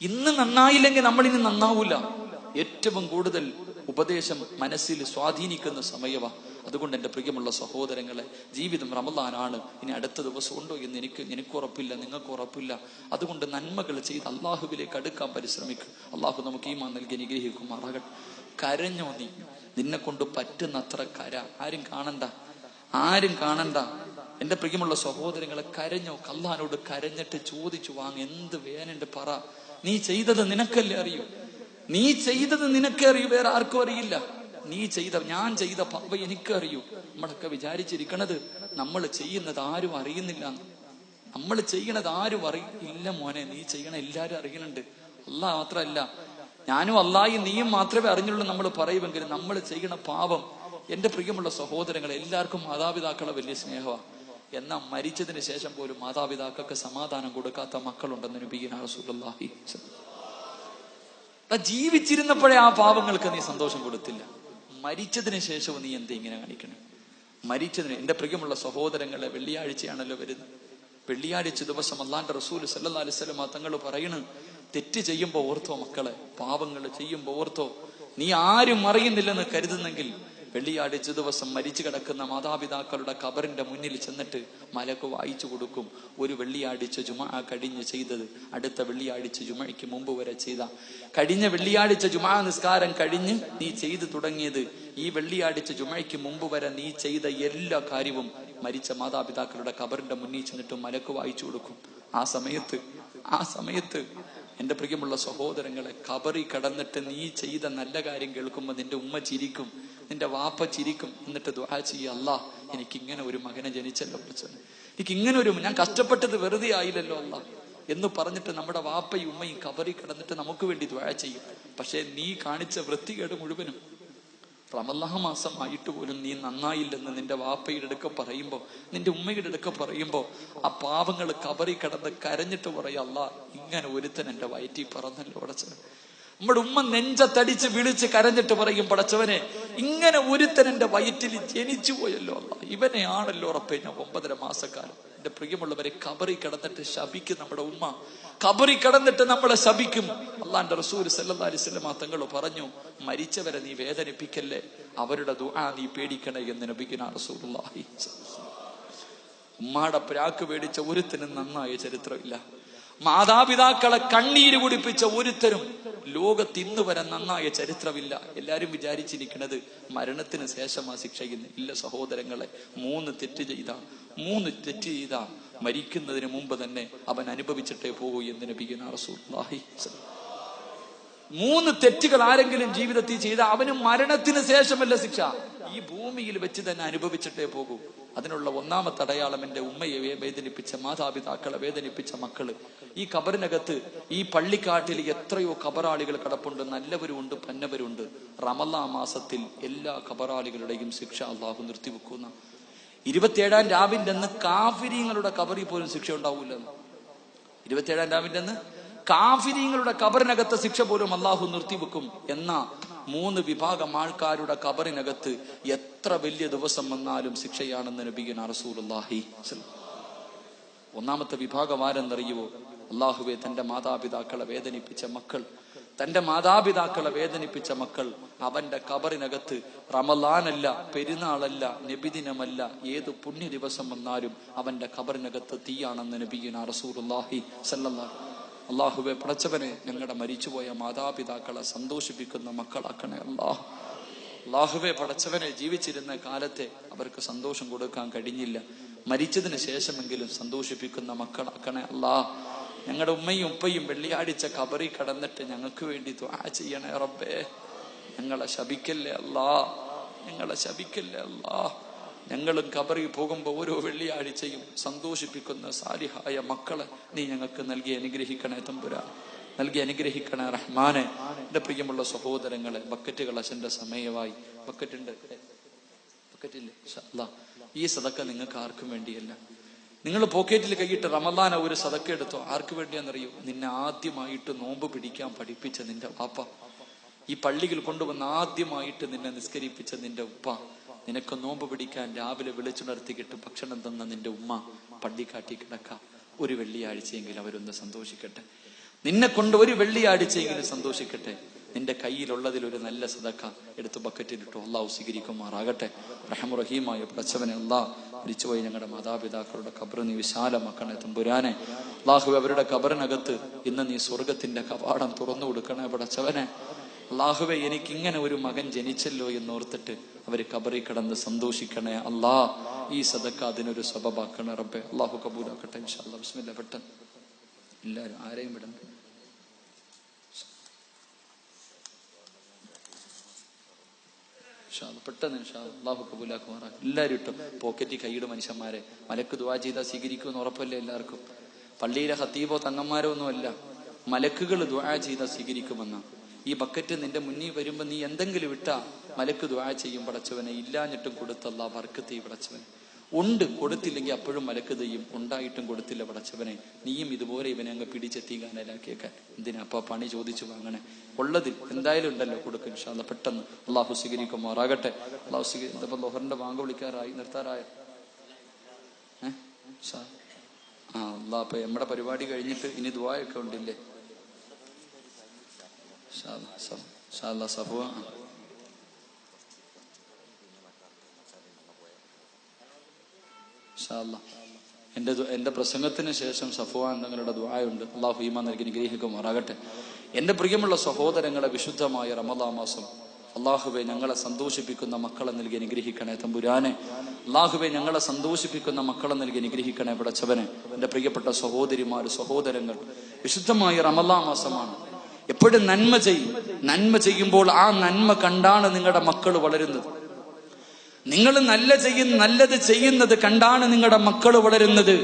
ഇന്ന് നന്നായില്ലെങ്കിൽ നമ്മൾ ഇനി നന്നാവൂല. ഏറ്റവും കൂടുതൽ ഉപദേശം മനസ്സിൽ സ്വാധീനിക്കുന്ന സമയമാണ്. അതുകൊണ്ട് എൻ്റെ പ്രിയമുള്ള സഹോദരങ്ങളെ, ജീവിതം റമദാനാണ്. ഇനി അടുത്ത ദിവസം ഉണ്ടോ എന്ന് എനിക്ക് ഉറപ്പില്ല, നിങ്ങൾക്ക് ഉറപ്പില്ല. അതുകൊണ്ട് നന്മകൾ ചെയ്ത് അള്ളാഹുവിലേക്ക് അടുക്കാൻ പരിശ്രമിക്കും. അള്ളാഹു നമുക്ക് ഈമാൻ നൽകി അനുഗ്രഹിക്കുമാറാകട്ടെ. കരഞ്ഞോ നീ, നിന്നെ കൊണ്ട് പറ്റുന്നത്ര കര. ആരും കാണണ്ട. എൻ്റെ പ്രിയമുള്ള സഹോദരങ്ങളെ, കരഞ്ഞോ. അള്ളാഹിനോട് കരഞ്ഞിട്ട് ചോദിച്ചു വാങ്ങ, എന്ത് വേനുണ്ട് പറ. നീ ചെയ്തത് നിനക്കല്ലേ അറിയൂ. നീ ചെയ്തത് നിനക്കേ അറിയൂ, വേറെ ആർക്കും അറിയില്ല. ഞാൻ ചെയ്ത പാപം എനിക്കറിയൂ. നമ്മളൊക്കെ വിചാരിച്ചിരിക്കണത് നമ്മൾ ചെയ്യുന്നത് ആരും അറിയുന്നില്ല. നമ്മൾ ചെയ്യണത് ആരും അറിയില്ല മോനെ. നീ ചെയ്യണ എല്ലാരും അറിയണുണ്ട്. അള്ളാഹ് മാത്രമല്ല, ഞാനും അള്ളാഹും നീയും മാത്രമേ അറിഞ്ഞുള്ളൂ നമ്മൾ പറയുമെങ്കിലും നമ്മൾ ചെയ്യണ പാപം. എൻ്റെ പ്രിയമുള്ള സഹോദരങ്ങളെ, എല്ലാവർക്കും മാതാപിതാക്കളെ വലിയ സ്നേഹമാണ്. എന്നാൽ മരിച്ചതിന് ശേഷം പോലും മാതാപിതാക്കൾക്ക് സമാധാനം കൊടുക്കാത്ത മക്കളുണ്ടെന്ന് നബിയുനാ റസൂലുള്ളാഹി. ജീവിച്ചിരുന്നപ്പോഴേ ആ പാവങ്ങൾക്ക് നീ സന്തോഷം കൊടുത്തില്ല, മരിച്ചതിന് ശേഷവും നീ എന്താ ഇങ്ങനെ കാണിക്കണം? എൻ്റെ പ്രിയമുള്ള സഹോദരങ്ങളെ, വെള്ളിയാഴ്ചയാണല്ലോ വരുന്നത്. വെള്ളിയാഴ്ച ദിവസം അല്ലാഹുവിന്റെ റസൂൽ സല്ലല്ലാഹു അലൈഹി വസല്ലം തങ്ങൾ പറയണ്, തെറ്റ് ചെയ്യുമ്പോ ഓർത്തോ മക്കളെ, പാവങ്ങൾ ചെയ്യുമ്പോ ഓർത്തോ. നീ ആരും അറിയുന്നില്ലെന്ന് കരുതുന്നെങ്കിൽ വെള്ളിയാഴ്ച ദിവസം മരിച്ചു കിടക്കുന്ന മാതാപിതാക്കളുടെ ഖബറിന്റെ മുന്നിൽ ചെന്നിട്ട് മലക്ക് വായിച്ചു കൊടുക്കും. ഒരു വെള്ളിയാഴ്ച ജുമഅ കഴിഞ്ഞ് ചെയ്തത് അടുത്ത വെള്ളിയാഴ്ച ജുമഅയ്ക്ക് മുമ്പ് വരെ ചെയ്ത, കഴിഞ്ഞ വെള്ളിയാഴ്ച ജുമഅ നിസ്കാരം കഴിഞ്ഞ് നീ ചെയ്തു തുടങ്ങിയത് ഈ വെള്ളിയാഴ്ച ജുമഅയ്ക്ക് മുമ്പ് വരെ നീ ചെയ്ത എല്ലാ കാര്യവും മരിച്ച മാതാപിതാക്കളുടെ ഖബറിന്റെ മുന്നിൽ ചെന്നിട്ട് മലക്ക് വായിച്ചു കൊടുക്കും. ആ സമയത്ത് എൻ്റെ പ്രിയമുള്ള സഹോദരങ്ങളെ, ഖബറി കിടന്നിട്ട് നീ ചെയ്ത നല്ല കാര്യം കേൾക്കുമ്പോൾ നിന്റെ ഉമ്മ ചിരിക്കും, നിന്റെ വാപ്പ ചിരിക്കും. എന്നിട്ട് ദുആ ചെയ്യ, അല്ലാഹ് എനിക്കിങ്ങനെ ഒരു മകനെ ജനിച്ചല്ലോ, ഞാൻ കഷ്ടപ്പെട്ടത് വെറുതെ ആയില്ലല്ലോ അല്ലാഹ് എന്ന് പറഞ്ഞിട്ട് നമ്മുടെ വാപ്പയും ഉമ്മയും ഖബറി കിടന്നിട്ട് നമുക്ക് വേണ്ടി ദുആ ചെയ്യും. പക്ഷെ നീ കാണിച്ച വൃത്തികേട് മുഴുവനും റമളാൻ മാസം ആയിട്ട് പോലും നീ നന്നായില്ലെന്ന് നിന്റെ വാപ്പയുടെ അടുക്ക പറയുമ്പോ, നിന്റെ ഉമ്മയുടെ അടുക്ക പറയുമ്പോ, ആ പാവങ്ങൾ ഖബറി കിടന്ന് കരഞ്ഞിട്ട് പറയും, അല്ലാഹ് ഇങ്ങനെ ഒരുത്തൻ എന്റെ വയറ്റിൽ പറന്നല്ലോ പടച്ചവനെ. നമ്മുടെ ഉമ്മ നെഞ്ചത്തടിച്ച് വിളിച്ച് കരഞ്ഞിട്ട് പറയും, പടച്ചവനെ ഇങ്ങനെ ഒരുത്തൻ എന്റെ വയറ്റിൽ ജനിച്ചു പോയല്ലോ അല്ലാഹ്, ഇവനെയാണല്ലോ ഉറപ്പേ ഞാൻ 9.5 മാസക്കാലം. എന്റെ പ്രിയമുള്ളവരെ, ഖബറി കിടന്നിട്ട് ശപിക്കും നമ്മുടെ ഉമ്മ, ഖബറി കിടന്നിട്ട് നമ്മളെ ശപിക്കും. അല്ലാഹുവിന്റെ റസൂൽ സല്ലല്ലാഹു അലൈഹി വസല്ലം തങ്ങൾ പറഞ്ഞു, മരിച്ചവരെ നീ വേദനിപ്പിക്കല്ലേ, അവരുടെ ദുആ നീ പേടിക്കണേ എന്ന് നബിയുനാ റസൂലുള്ളാഹി. ഉമ്മാടെ പ്രാക്ക് പേടിച്ച ഒരുത്തനും നന്നായ ചരിത്രമില്ല. മാതാപിതാക്കളെ കണ്ണീര് കുടിപ്പിച്ച ഒരുത്തരും ലോകത്ത് ഇന്ന് വരെ നന്നായ ചരിത്രമില്ല. എല്ലാരും വിചാരിച്ചിരിക്കുന്നത് മരണത്തിന് ശേഷമാ ശിക്ഷയുന്നു. ഇല്ല സഹോദരങ്ങളെ, 3 തെറ്റ് ചെയ്താ മരിക്കുന്നതിന് മുമ്പ് തന്നെ അവൻ അനുഭവിച്ചിട്ടേ പോകൂ എന്ന് നബിയുനാ റസൂലുള്ളാഹി. 3 തെറ്റുകൾ ആരെങ്കിലും ജീവിതത്തിൽ ചെയ്ത അവന് മരണത്തിന് ശേഷമല്ല ശിക്ഷ, ഈ ഭൂമിയിൽ വെച്ച് തന്നെ അനുഭവിച്ചിട്ടേ പോകൂ. അതിനുള്ള ഒന്നാമത്തെ അടയാളം, എൻ്റെ ഉമ്മയെ വേദനിപ്പിച്ച മാതാപിതാക്കളെ വേദനിപ്പിച്ച മക്കള്. ഈ ഖബറിനകത്ത്, ഈ പള്ളിക്കാട്ടിൽ എത്രയോ ഖബറാളികൾ കിടപ്പുണ്ട്, നല്ലവരുണ്ട്, പന്നവരുണ്ട്. റമളാൻ മാസത്തിൽ എല്ലാ ഖബറാളികളുടെയും ശിക്ഷ അള്ളാഹു നിർത്തിവെക്കുന്ന 27-ാം രാവിന്റെ അന്ന് കാഫിരീങ്ങളുടെ ഖബറിൽ പോലും ശിക്ഷ ഉണ്ടാവൂല. 27-ാം രാവിന്റെ അന്ന് കാഫിരീങ്ങളുടെ ഖബറിനകത്ത് ശിക്ഷ പോലും അള്ളാഹു നിർത്തിവെക്കും. എന്നാ 3 വിഭാഗം ആൾക്കാരുടെ ഖബറിനകത്ത് എത്ര വലിയ ദിവസം വന്നാലും ശിക്ഷയാണെന്ന് നബിയുനാ റസൂലുള്ളാഹി. ഒന്നാമത്തെ വിഭാഗം ആരെന്നറിയുവോ? അള്ളാഹുവെ, തന്റെ മാതാപിതാക്കളെ വേദനിപ്പിച്ച മക്കൾ, അവന്റെ ഖബറിനകത്ത് റമളാനല്ല, പെരുന്നാളല്ല, നബിദിനമല്ല, ഏത് പുണ്യ ദിവസം വന്നാലും അവന്റെ ഖബറിനകത്ത് തീയാണെന്ന് നബിയുനാ റസൂലുള്ളാഹി സല്ലല്ലാഹു. അള്ളാഹുവെ, പടച്ചവനെ, ഞങ്ങളുടെ മരിച്ചുപോയ മാതാപിതാക്കളെ സന്തോഷിപ്പിക്കുന്ന മക്കളാക്കണേ അല്ലാഹ്. അള്ളാഹുവെ, പടച്ചവനെ, ജീവിച്ചിരുന്ന കാലത്തെ അവർക്ക് സന്തോഷം കൊടുക്കാൻ കഴിഞ്ഞില്ല, മരിച്ചതിന് ശേഷമെങ്കിലും സന്തോഷിപ്പിക്കുന്ന മക്കളാക്കണേ അല്ലാഹ്. ഞങ്ങളുടെ ഉമ്മയും ഉപ്പയും വെള്ളിയാഴ്ച ഖബറി കടന്നിട്ട് ഞങ്ങൾക്ക് വേണ്ടി ദുആ ചെയ്യണേ റബ്ബേ. ഞങ്ങളെ ശപിക്കല്ലേ അല്ലാഹ്. ഞങ്ങളും ഖബറിൽ പോകുമ്പോൾ ഓരോ വെള്ളിയാഴ്ചയും സന്തോഷിപ്പിക്കുന്ന സാലിഹായ മക്കളെ നീ ഞങ്ങൾക്ക് നൽകി അനുഗ്രഹിക്കണേ തമ്പുരാൻ, നൽകി അനുഗ്രഹിക്കണേ റഹ്മാനെ. എൻ്റെ പ്രിയമുള്ള സഹോദരങ്ങളെ, ബക്കറ്റുകൾ അച്ഛൻ്റെ സമയമായി. ബക്കറ്റില്ലേ? ഈ സദക്ക നിങ്ങൾക്ക് ആർക്കും വേണ്ടിയല്ല. നിങ്ങൾ പോക്കറ്റിൽ കൈയിട്ട് റമളാൻ ഒരു സദക്ക എടുത്തോ. ആർക്ക് വേണ്ടിയാണെന്നറിയോ? നിന്നെ ആദ്യമായിട്ട് നോമ്പ് പിടിക്കാൻ പഠിപ്പിച്ച നിന്റെ വാപ്പ, ഈ പള്ളിയിൽ കൊണ്ടുവന്ന് ആദ്യമായിട്ട് നിന്നെ നിസ്കരിപ്പിച്ച നിന്റെ ഉപ്പ, നിനക്ക് നോമ്പ് പിടിക്കാൻ രാവിലെ വിളിച്ചുണർത്തിക്കിട്ട് ഭക്ഷണം തന്ന നിന്റെ ഉമ്മ പള്ളിക്കാട്ടി കിടക്കാം. ഒരു വെള്ളിയാഴ്ചയെങ്കിലും അവരൊന്ന് സന്തോഷിക്കട്ടെ. നിന്നെ കൊണ്ട് ഒരു വെള്ളിയാഴ്ചയെങ്കിലും സന്തോഷിക്കട്ടെ. നിന്റെ കയ്യിലുള്ളതിൽ ഒരു നല്ല സദക്ക എടുത്ത് ബക്കറ്റിലിട്ടു. അള്ളാഹു സ്വീകരിക്കുമാറാകട്ടെ. റഹീമായ പടച്ചവനെ, അള്ളാഹ് മരിച്ചുപോയി ഞങ്ങളുടെ മാതാപിതാക്കളുടെ ഖബർ നീ വിശാലമാക്കണേ തമ്പുരാനെ. അള്ളാഹു അവരുടെ ഖബറിനകത്ത് ഇന്ന് നീ സ്വർഗത്തിന്റെ കവാടം തുറന്നു കൊടുക്കണേ പടച്ചവനെ. അള്ളാഹുവെ, എനിക്കിങ്ങനെ ഒരു മകൻ ജനിച്ചല്ലോ എന്നോർത്തിട്ട് അവര് ഖബറിൽ കിടന്ന് സന്തോഷിക്കണേ അല്ലാ. ഈ സദക്ക അതിനൊരു സബബാക്കണേ റബ്ബെ. അള്ളാഹു കബൂലാക്കട്ടെ ഇൻഷാ അല്ലാഹ്. ബിസ്മില്ലാ. പെട്ടെന്ന് എല്ലാവരും ആരെയും വിടണ്ട. പെട്ടെന്ന് അള്ളാഹു കബൂലാക്കുമാറാ. എല്ലാവരും ഇട്ടും പോക്കറ്റിൽ കൈയിട് മനുഷ്യന്മാരെ. മലക്ക് ദുആ ചെയ്താൽ സ്വീകരിക്കുമെന്ന് ഉറപ്പല്ലേ എല്ലാവർക്കും? പള്ളിയിലെ ഖത്തീബോ തങ്ങന്മാരോ ഒന്നുമല്ല, മലക്കുകൾ ദുആ ചെയ്താൽ സ്വീകരിക്കുമെന്ന. ഈ ബക്കറ്റ് നിന്റെ മുന്നിൽ വരുമ്പോ നീ എന്തെങ്കിലും ഇട്ടാ മലക്ക് ദുആ ചെയ്യും പടച്ചവനെ. ഇല്ലാഞ്ഞിട്ടും കൊടുത്തല്ല ബർക്കത്ത് ചെയ്യും പടച്ചവനെ. ഉണ്ട്, കൊടുത്തില്ലെങ്കിൽ അപ്പോഴും മലക്ക് ചെയ്യും. ഉണ്ടായിട്ടും കൊടുത്തില്ല പടച്ചവനെ, നീയും ഇതുപോലെ ഇവനെ അങ്ങ് പിടിച്ചെത്തി കാനലാക്കിയേക്കാൻ. എന്തിനാ അപ്പൊ പണി ചോദിച്ചു വാങ്ങണേ? ഉള്ളതിൽ എന്തായാലും ഉണ്ടല്ലോ, കൊടുക്കും ഇൻഷാ അല്ലാഹ്. പെട്ടെന്ന് അള്ളാഹു സ്വീകരിക്കുമാറാകട്ടെ. അള്ളാഹു സ്വീകരിക്കും. ലോഹറിന്റെ ബാങ്ക് വിളിക്കാറായി, നിർത്താറായ അള്ളാഹ്. അപ്പൊ നമ്മുടെ പരിപാടി കഴിഞ്ഞിട്ട് ഇനി ദുആയൊക്കെ ഉണ്ടില്ലേ? സഫുവ എന്റെ പ്രസംഗത്തിന് ശേഷം സഫുവ തങ്ങളുടെ ദുആയുണ്ട്. അള്ളാഹു ഈമാൻ നൽകി അനുഗ്രഹിക്കുമാറാകട്ടെ. എന്റെ പ്രിയമുള്ള സഹോദരങ്ങളെ, വിശുദ്ധമായ റമദാൻ മാസം അള്ളാഹുവെ ഞങ്ങളെ സന്തോഷിപ്പിക്കുന്ന മക്കളെ നൽകി അനുഗ്രഹിക്കണേ തമ്പുരാനെ. അള്ളാഹുവെ ഞങ്ങളെ സന്തോഷിപ്പിക്കുന്ന മക്കളെ നൽകി അനുഗ്രഹിക്കണേ പടച്ചവനെ. എന്റെ പ്രിയപ്പെട്ട സഹോദരിമാര്, സഹോദരങ്ങൾ, വിശുദ്ധമായ റമദാൻ മാസമാണ്. എപ്പോഴും നന്മ ചെയ്യും. നന്മ ചെയ്യുമ്പോൾ ആ നന്മ കണ്ടാണ് നിങ്ങളുടെ മക്കൾ വളരുന്നത്. നിങ്ങൾ നല്ലത് ചെയ്യുന്നത് കണ്ടാണ് നിങ്ങളുടെ മക്കൾ വളരുന്നത്.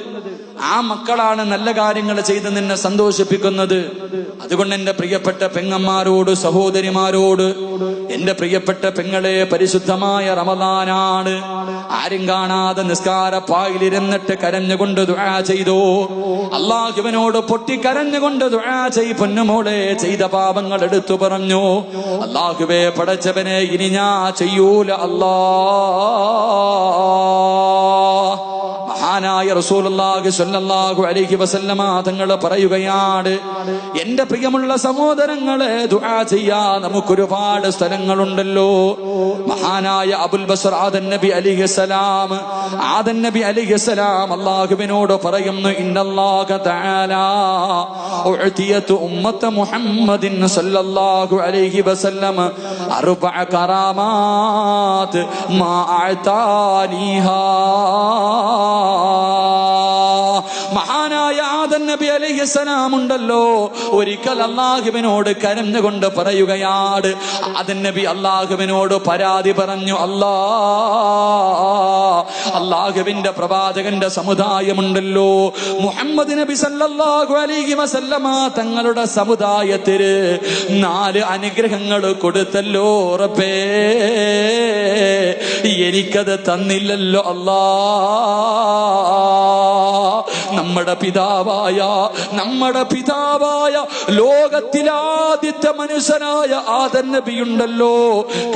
ആ മക്കളാണ് നല്ല കാര്യങ്ങൾ ചെയ്ത് നിന്നെ സന്തോഷിപ്പിക്കുന്നത്. അതുകൊണ്ട് എന്റെ പ്രിയപ്പെട്ട പെങ്ങന്മാരോട്, സഹോദരിമാരോട്, എന്റെ പ്രിയപ്പെട്ട പെങ്ങളെ, പരിശുദ്ധമായ റമദാനാണ്. ആരും കാണാതെ നിസ്കാരപ്പായിലിരുന്നിട്ട് കരഞ്ഞുകൊണ്ട് ദുആ ചെയ്തോ. അള്ളാഹുവിനോട് പൊട്ടിക്കരഞ്ഞുകൊണ്ട് ദുആ ചെയ് പൊന്നുമോളെ. ചെയ്ത പാപങ്ങൾ എടുത്തു പറഞ്ഞു. അള്ളാഹുവേ പടച്ചവനെ, ഇനി ഞാൻ ചെയ്യൂല അല്ലാ. മഹാനായ റസൂലുള്ളാഹി സ്വല്ലല്ലാഹു അലൈഹി വസല്ലമ തങ്ങൾ പറയുകയാണ്, എന്റെ പ്രിയമുള്ള സഹോദരങ്ങളെ, ദുആ ചെയ്യാൻ നമുക്കൊരുപാട് സ്ഥലങ്ങളുണ്ടല്ലോ. മഹാനായ അബുൽ ബസർ ആദൻ നബി അലൈഹിസ്സലാം അല്ലാഹുവിനോട് പറയുന്നു, ഇന്നല്ലാഹ തആല ഉഅതിയതു ഉമ്മത മുഹമ്മദിൻ സ്വല്ലല്ലാഹു അലൈഹി വസല്ലം അർബഅ കറാമാത് മാ അഅതാനിഹാ. മഹാനായ ആദം നബി അലൈഹിസ്സലാം ഉണ്ടല്ലോ, ഒരിക്കൽ അല്ലാഹുവിനോട് കരഞ്ഞുകൊണ്ട് പറയുകയാണ്. ആദം നബി അല്ലാഹുവിനോട് പരാതി പറഞ്ഞു, അല്ലാഹുവിന്റെ പ്രവാചകന്റെ സമുദായമുണ്ടല്ലോ, മുഹമ്മദ് നബി സല്ലല്ലാഹു അലൈഹി വസല്ലമ തങ്ങളുടെ സമുദായത്തിന് 4 അനുഗ്രഹങ്ങൾ കൊടുത്തല്ലോ റബ്ബേ, എനിക്കത് തന്നില്ലല്ലോ അല്ലാ. നമ്മുടെ പിതാവായ ലോകത്തിലാദ്യത്തെ മനുഷ്യനായ ആദം നബിയുണ്ടല്ലോ,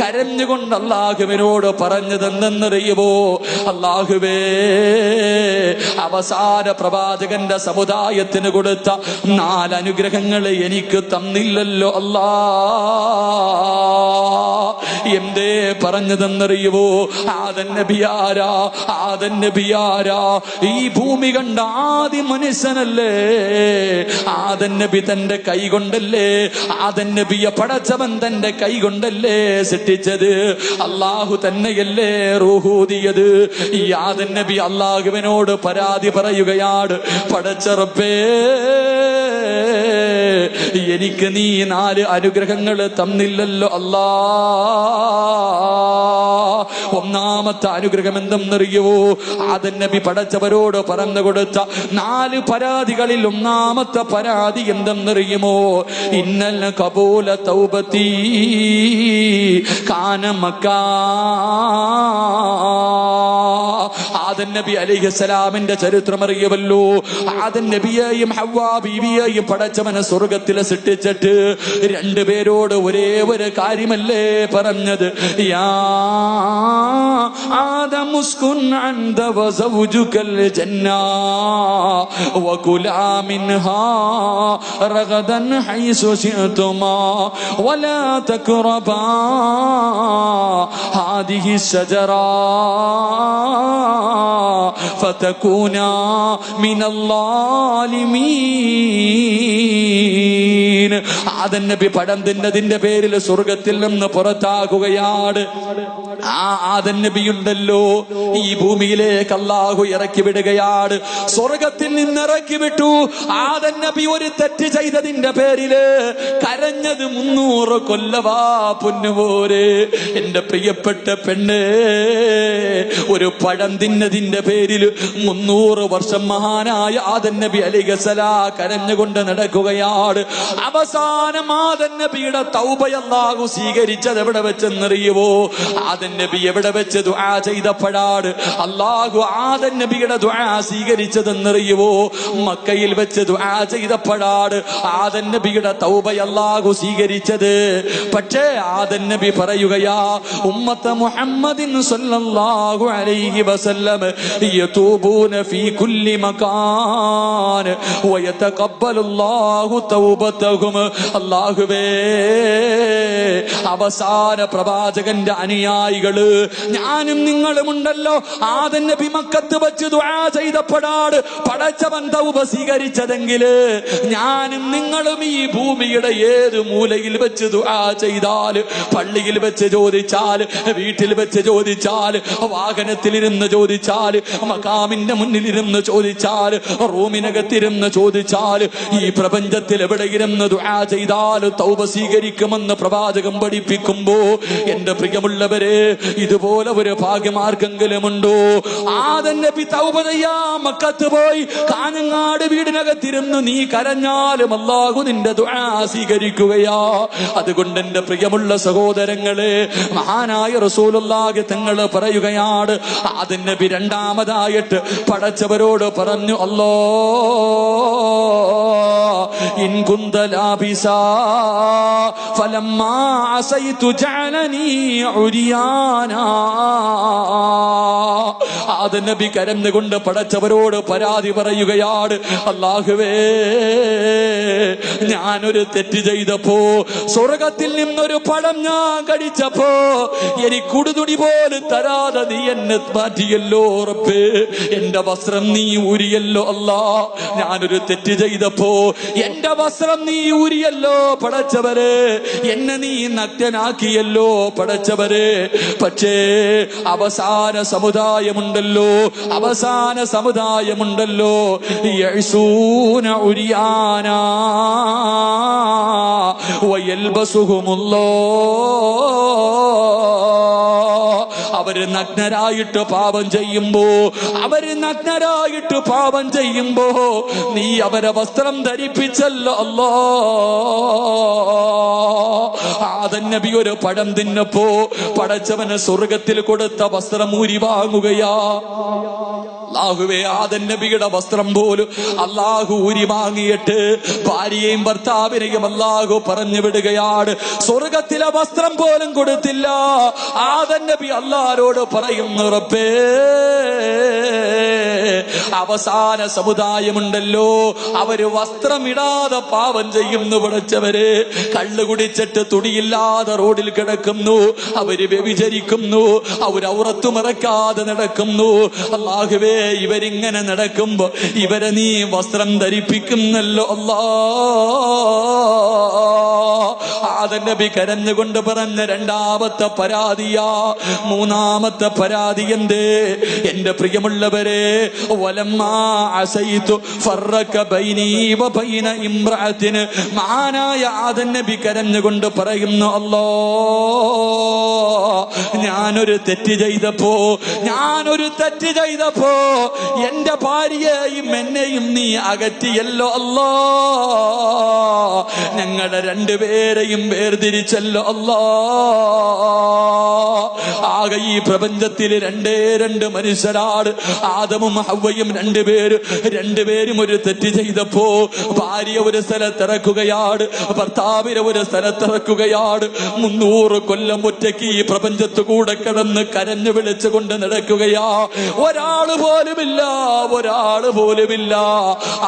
കരഞ്ഞുകൊണ്ട് അല്ലാഹുവിനോട് പറഞ്ഞതെന്തെന്നറിയുമോ? അല്ലാഹുവേ, അവസാന പ്രവാചകന്റെ സമുദായത്തിന് കൊടുത്ത 4 അനുഗ്രഹങ്ങൾ എനിക്ക് തന്നില്ലല്ലോ അല്ലാ. എന്തേ പറഞ്ഞതെന്നറിയുമോ? ആദം നബിയാരാ? ഈ ഭൂമി കണ്ട ആദ്യ മനുഷ്യനല്ലേ. ആദം നബി തന്റെ കൈ കൊണ്ടല്ലേ, ആദം നബിയെ പടച്ചവൻ തന്റെ കൈ കൊണ്ടല്ലേ സൃഷ്ടിച്ചത്. അല്ലാഹു തന്നെയല്ലേ റൂഹൂദിയത്. ഈ ആദം നബി അല്ലാഹുവിനോട് പരാതി പറയുകയാണ്, പടച്ച റബ്ബേ, എനിക്ക് നീ 4 അനുഗ്രഹങ്ങൾ തന്നില്ലല്ലോ അല്ലാ. ഒന്നാമത്തെ അനുഗ്രഹം എന്തെന്നറിയുവോ? ആദം നബി പടച്ചവരോട് പറഞ്ഞു കൊടുത്ത 4 പരാതികളിൽ ഒന്നാമത്തെ പരാതി എന്തെന്നറിയുമോ? ഇന്നൽ ഖബൂല തൗബതി കാന മക്കാ. ആദം നബി അലൈഹിസ്സലാമിന്റെ ചരിത്രം അറിയുമല്ലോ. ആദം നബിയെയും ഹവ്വാ ബീവിയെയും പടച്ചവനെ സ്വർഗത്തിൽ സൃഷ്ടിച്ചിട്ട് രണ്ടുപേരോട് ഒരേ ഒരു കാര്യമല്ലേ പറഞ്ഞത്? യാ ആദം ഉസ്കുൻ അൻത വസൗജുകൽ ജന്ന വകുലാ മിൻഹാ റഗദൻ ഹൈസു ശിഅതുമാ വലാ തഖറബാ ഹാദിഹി ശജറാ ഫതകൂനാ മിനൽ ളാലിമീൻ. ആദം നബി പഴം തിന്നതിന്റെ പേരിൽ സ്വർഗത്തിൽ നിന്ന് പുറത്താകുകയാണ്. ആ ആദം നബിയുണ്ടല്ലോ ഈ ഭൂമിയിലേക്ക് അല്ലാഹു ഇറക്കി വിടുകയാണ്. സ്വർഗത്തിൽ നിന്ന് ഇറക്കി വിട്ടു. ആദം നബി ഒരു തെറ്റ് ചെയ്തതിന്റെ പേരില് കരഞ്ഞത് 300 കൊല്ലവാ പൊന്നുപോരെ. എന്റെ പ്രിയപ്പെട്ട പെണ്ണ്, ഒരു പഴം തിന്നതിന്റെ പേരിൽ 300 വർഷം മഹാനായ ആദം നബി അലൈഹിസ്സലാം കരഞ്ഞുകൊണ്ട് നടക്കുകയാണ്. അവസാനം ആദം നബിയുടെ തൗബ അല്ലാഹു സ്വീകരിച്ചത് എവിടെ വെച്ചെന്നറിയുവോ? ആദം നബി എവിടെ വെച്ച് ദുആ ചെയ്തപ്പോഴാണ് അല്ലാഹു ആദം നബിയുടെ ദുആ സ്വീകരിച്ചതെന്നറിയുവോ? മക്കയിൽ വെച്ച് ദുആ ചെയ്തപ്പോഴാണ് ആദം നബിയുടെ തൗബ അല്ലാഹു സ്വീകരിച്ചത്. പക്ഷേ ആദം നബി പറയുകയാ, ഉമ്മത്ത മുഹമ്മദിൻ സല്ലല്ലാഹു അലൈഹി വസല്ലം യതൂബൂന ഫീ കുല്ലി മകാൻ വയതഖബ്ബലുല്ലാഹു തൗബതഹും. അല്ലാഹുവേ, അവസാന പ്രവാചകന്റെ അനുയായികള് ഞാനും നിങ്ങളും ഉണ്ടല്ലോ. ആദം നബി മക്കത്ത് വെച്ച് ദുആ ചെയ്തപ്പോഴാണ് പടച്ചവൻ തൗബ സ്വീകരിച്ചതെങ്കില് ഞാനും നിങ്ങളും ഈ ഭൂമിയുടെ ഏത് മൂലയിൽ വെച്ച് ദുആ ചെയ്താല്, പള്ളിയിൽ വെച്ച് ചോദിച്ചാൽ, വീട്ടിൽ വെച്ച് ചോദിച്ചാൽ, വാഹനത്തിലിരുന്ന് ചോദിച്ചാൽ, മഖാമിന്റെ മുന്നിലിരുന്ന് ചോദിച്ചാൽ, റൂമിനകത്തിരുന്ന് ചോദിച്ചാൽ, ഈ പ്രപഞ്ചത്തിൽ എവിടെയിരുന്ന് ദുആ ചെയ്താൽ തൗബ സ്വീകരിക്കുമെന്ന് പ്രവാചകം പഠിപ്പിക്കുമ്പോ എന്റെ പ്രിയമുള്ളവരെ, ഇതുപോലെ ഒരു ഭാഗ്യമാർക്കെങ്കിലുമുണ്ടോ? ആദം നബി തൗബ ചെയ്യാ മക്കത്ത് പോയി കാഞ്ഞങ്ങാട് വീടിനകത്തിരുന്ന് നീ കരഞ്ഞാലും അല്ലാഹു നിന്റെ ദുആ സ്വീകരിക്കുകയാ. അതുകൊണ്ട് എന്റെ പ്രിയമുള്ള സഹോദരങ്ങളെ, മഹാനായ റസൂലുള്ളാഹി തങ്ങൾ പറയുകയാണ്, ആദം നബി രണ്ടാമതായിട്ട് പടച്ചവരോട് പറഞ്ഞു, അല്ലാ ഇൻ കുന്ത ലാബിസാ ഫലമ്മാ അസൈതു ജഅലനി ഉരിയാനാ. ആദം നബി കരഞ്ഞുകൊണ്ട് പടച്ചവരോട് പരാതി പറയുകയാണ്, അല്ലാഹുവേ, ഞാനൊരു തെറ്റ് ചെയ്തപ്പോ, സ്വർഗത്തിൽ നിന്നൊരു പഴം ഞാൻ കടിച്ചപ്പോ എനിക്ക് കുടുതുടി പോലും തരാതെ നീ എന്നെ മാറ്റിയല്ലോ റബ്ബേ. എന്റെ വസ്ത്രം നീ ഊരിയല്ലോ അല്ലാ. ഞാനൊരു തെറ്റ് ചെയ്തപ്പോ എന്റെ വസ്ത്രം നീ ഊരിയല്ലോ പടച്ചവരെ. എന്നെ നീ നഗ്നനാക്കിയല്ലോ പടച്ചവരെ. പക്ഷേ അവസാന സമുദായമുണ്ടല്ലോ, അവസാന സമുദായമുണ്ടല്ലോ, യഅ്സൂന ഉരിയാനാ വയൽബസുഹുമുല്ലാഹ്. അവര് നഗ്നരായിട്ട് പാപം ചെയ്യുമ്പോ, അവര് നഗ്നരായിട്ട് പാപം ചെയ്യുമ്പോ നീ അവരെ വസ്ത്രം ധരിപ്പിച്ചല്ലോ അല്ലാ. ആദം നബി ഒരു പഴം തിന്നപ്പോ പടച്ചവന് സ്വർഗത്തിൽ കൊടുത്ത വസ്ത്രം ഊരി വാങ്ങുകയാ. അല്ലാഹുവേ, ആദം നബിയുടെ വസ്ത്രം പോലും അല്ലാഹു ഊരി വാങ്ങിയിട്ട് ഭാര്യയെയും ഭർത്താവിനെയും അല്ലാഹു പറഞ്ഞു വിടുകയാണ്. സ്വർഗത്തിലെ വസ്ത്രം പോലും കൊടുത്തില്ല. ആദം നബി അല്ലാഹുവോട് പറയുന്നു, റബ്ബേ, അവസാന സമുദായമുണ്ടല്ലോ, അവര് വസ്ത്രമിടാതെ പാപം ചെയ്യുന്നു പടച്ചവരെ. കള്ളു കുടിച്ചിട്ട് തുണിയില്ലാതെ റോഡിൽ കിടക്കുന്നു, അവര് വ്യഭിചരിക്കുന്നു, അവര് ഔറത്ത് മറക്കാതെ നടക്കുന്നു. അല്ലാഹുവേ, ഇവരിങ്ങനെ നടക്കുമ്പോ ഇവരെ നീ വസ്ത്രം ധരിപ്പിക്കുന്നല്ലോ അല്ലാ. ആദം നബി കരഞ്ഞുകൊണ്ട് പറഞ്ഞ രണ്ടാമത്തെ പരാതിയാ. മൂന്നാമത്തെ പരാതി എന്തേ? എന്റെ പ്രിയമുള്ളവരെ, വലമ്മാ അസൈതു ഫറക ബൈനി വബൈന ഇംറഅതിന്. മഹാനായ ആദം നബി കരഞ്ഞുകൊണ്ട് പറയുന്നു, അല്ലാ, ഞാനൊരു തെറ്റ് ചെയ്തപ്പോ എന്റെ ഭാര്യയെയും എന്നെയും നീ അകറ്റിയല്ലോ അല്ലാ. ഞങ്ങളുടെ രണ്ടുപേരെയും വേർതിരിച്ചല്ലോ അല്ലാ. ആകെ ഈ പ്രപഞ്ചത്തിൽ രണ്ട് മനുഷ്യരാണ്, ആദമും ഹവ്വയും രണ്ടുപേരും ഒരു തെറ്റ് ചെയ്തപ്പോ ഭാര്യ ഒരു സ്ഥലത്തിറക്കുകയാണ്, ഭർത്താവിനെ ഒരു സ്ഥലത്തിറക്കുകയാണ്. 300 കൊല്ലം ഒറ്റയ്ക്ക് ഈ പ്രപഞ്ചത്ത് കൂടെ കിടന്ന് കരഞ്ഞു വിളിച്ചുകൊണ്ട് നടക്കുകയാ. ഒരാള് പോലുമില്ല.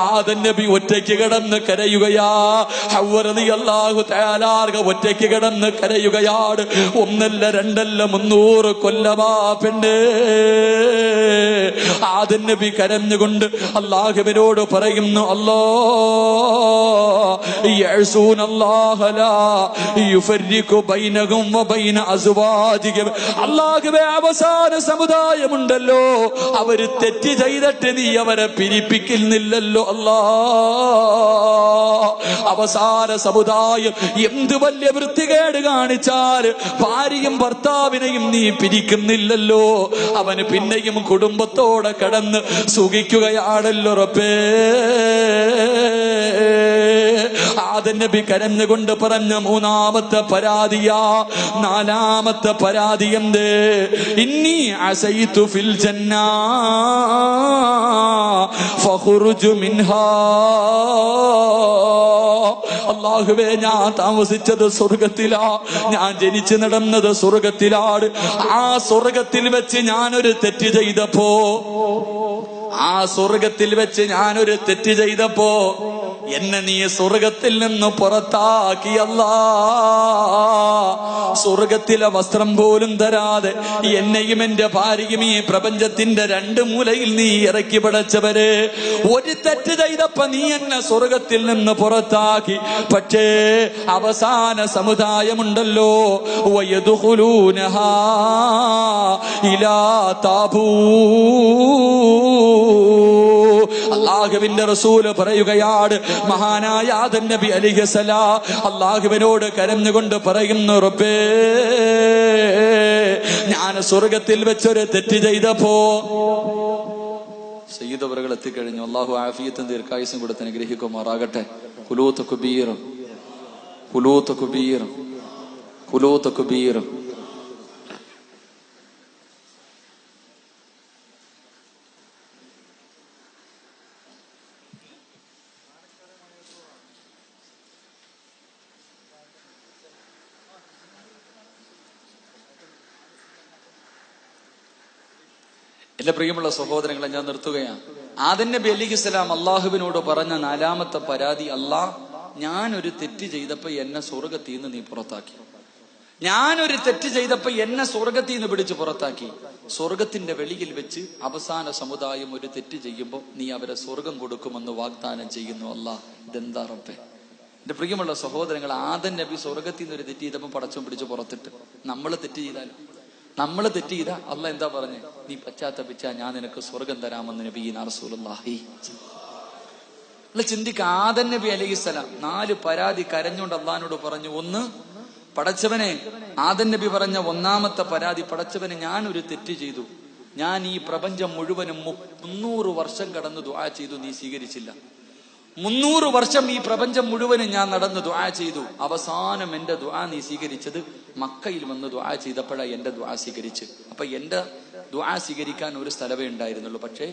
ആദം നബി ഒറ്റയ്ക്ക് കിടന്ന് കരയുകയാ. ഹവ്വ റളിയല്ലാഹു തആല ഒറ്റയ്ക്ക് കിടന്ന് കരയുകയാണ്. ഒന്നല്ല രണ്ടല്ല 300 കൊല്ലമാ പെണ്ണ്. ആദം നബി കരഞ്ഞുകൊണ്ട് അല്ലാഹുവിനോട് പറയുന്നു, അല്ലാഹുവേ, അവസാന സമുദായമുണ്ടല്ലോ, അവര് തെറ്റ് ചെയ്തിട്ട് നീ അവരെ പിരിപ്പിക്കുന്നില്ലല്ലോ അല്ലാ. അവസാന സമുദായം എന്ത് വലിയ വൃത്തികേട് കാണിച്ചാൽ ഭാര്യയും ഭർത്താവിനെയും നീ പിരിക്കുന്നില്ലല്ലോ, അവന് പിന്നെയും കുടുംബത്തോടെ കടന്ന് സുഖിക്കുകയാണല്ലോ റബ്ബേ. ആദം നബി കരഞ്ഞുകൊണ്ട് പറഞ്ഞ 3-ാമത്തെ പരാതിയാ. 4-ാമത്തെ പരാതി എന്ത്? ഇന്നി അസൈതു ഫിൽ ജന്നാ ഫഖുർജു മിൻഹാ. അല്ലാഹുവേ, ഞാൻ താമസിച്ചത് സ്വർഗത്തിലാ, ഞാൻ ജനിച്ചു നടന്നത് സ്വർഗത്തിലാണ്. ആ സ്വർഗത്തിൽ വെച്ച് ഞാനൊരു തെറ്റ് ചെയ്തപ്പോ എന്നെ നീ സ്വർഗത്തിൽ നിന്ന് പുറത്താക്കി അല്ലാ. സ്വർഗത്തിലെ വസ്ത്രം പോലും തരാതെ എന്നെയും എന്റെ ഭാര്യയും ഈ പ്രപഞ്ചത്തിന്റെ 2 മൂലയിൽ നീ ഇറക്കി പടച്ചവരെ. ഒരു തെറ്റ് ചെയ്തപ്പോ നീ എന്നെ സ്വർഗത്തിൽ നിന്ന് പുറത്താക്കി. പക്ഷേ അവസാന സമുദായമുണ്ടല്ലോ, വയദ്ഖുലൂനഹാ ഇലാ താബൂ. അല്ലാഹുവിന്റെ റസൂല് പറയുകയാണ്, മഹാനായ ആദം നബി അലൈഹിസ്സലാം അല്ലാഹുവിനോട് കരഞ്ഞുകൊണ്ട് പറയുന്നു, റബ്ബേ, ഞാൻ സ്വർഗത്തിൽ വെച്ചൊരു തെറ്റ് ചെയ്തപ്പോ. സയ്യിദ് അവറുകൾ എത്തിക്കഴിഞ്ഞു. അല്ലാഹു ആഫിയത്തും ദീർഘായുസ്സും കൊടുത്ത് അനുഗ്രഹിക്കുമാറാകട്ടെ. ഖുലൂത്ത് കുബീർ. എന്റെ പ്രിയമുള്ള സഹോദരങ്ങളെ, ഞാൻ നിർത്തുകയാണ്. ആദം നബി അലൈഹിസ്സലാം അള്ളാഹുവിനോട് പറഞ്ഞ 4-ാമത്തെ പരാതി, ഞാനൊരു തെറ്റ് ചെയ്തപ്പോ എന്നെ സ്വർഗത്തിൽ നിന്ന് നീ പുറത്താക്കി. ഞാനൊരു തെറ്റ് ചെയ്തപ്പോ എന്നെ സ്വർഗത്തിൽ നിന്ന് പിടിച്ച് പുറത്താക്കി. സ്വർഗത്തിന്റെ വെളിയിൽ വെച്ച് അവസാന സമുദായം ഒരു തെറ്റ് ചെയ്യുമ്പോ നീ അവരെ സ്വർഗം കൊടുക്കുമെന്ന് വാഗ്ദാനം ചെയ്യുന്നു. ഇതെന്താ റബ്ബേ? എന്റെ പ്രിയമുള്ള സഹോദരങ്ങൾ, ആദം നബി സ്വർഗത്തിൽ നിന്ന് ഒരു തെറ്റ് ചെയ്തപ്പോ പടച്ചോൻ പിടിച്ച് പുറത്തിട്ട്. നമ്മൾ തെറ്റ് ചെയ്താൽ അള്ളാഹ് എന്താ പറഞ്ഞേ? നീ പശ്ചാത്തപിച്ചാ ഞാൻ നിനക്ക് സ്വർഗം തരാമെന്ന് നബിയിനാ റസൂലുള്ളാഹി. ചിന്തിക്ക, ആദം നബി അലൈഹിസ്സലാം 4 പരാതി കരഞ്ഞുകൊണ്ട് അള്ളാഹിനോട് പറഞ്ഞു. ഒന്ന്, പടച്ചവനെ, ആദം നബി പറഞ്ഞ 1-ാമത്തെ പരാതി, പടച്ചവനെ, ഞാനൊരു തെറ്റ് ചെയ്തു. ഞാൻ ഈ പ്രപഞ്ചം മുഴുവനും 300 വർഷം കടന്ന് ദുആ ചെയ്തു, നീ സ്വീകരിച്ചില്ല. 300 വർഷം ഈ പ്രപഞ്ചം മുഴുവനും ഞാൻ നടന്ന് ദുആ ചെയ്തു. അവസാനം എന്റെ ദുആ നീ സ്വീകരിച്ചത് മക്കയിൽ വന്ന് ദുആ ചെയ്തപ്പോഴാണ് എന്റെ ദുആ സ്വീകരിച്ച്. അപ്പൊ എന്റെ ദുആ സ്വീകരിക്കാൻ ഒരു സ്ഥലമേ ഉണ്ടായിരുന്നുള്ളൂ. പക്ഷേ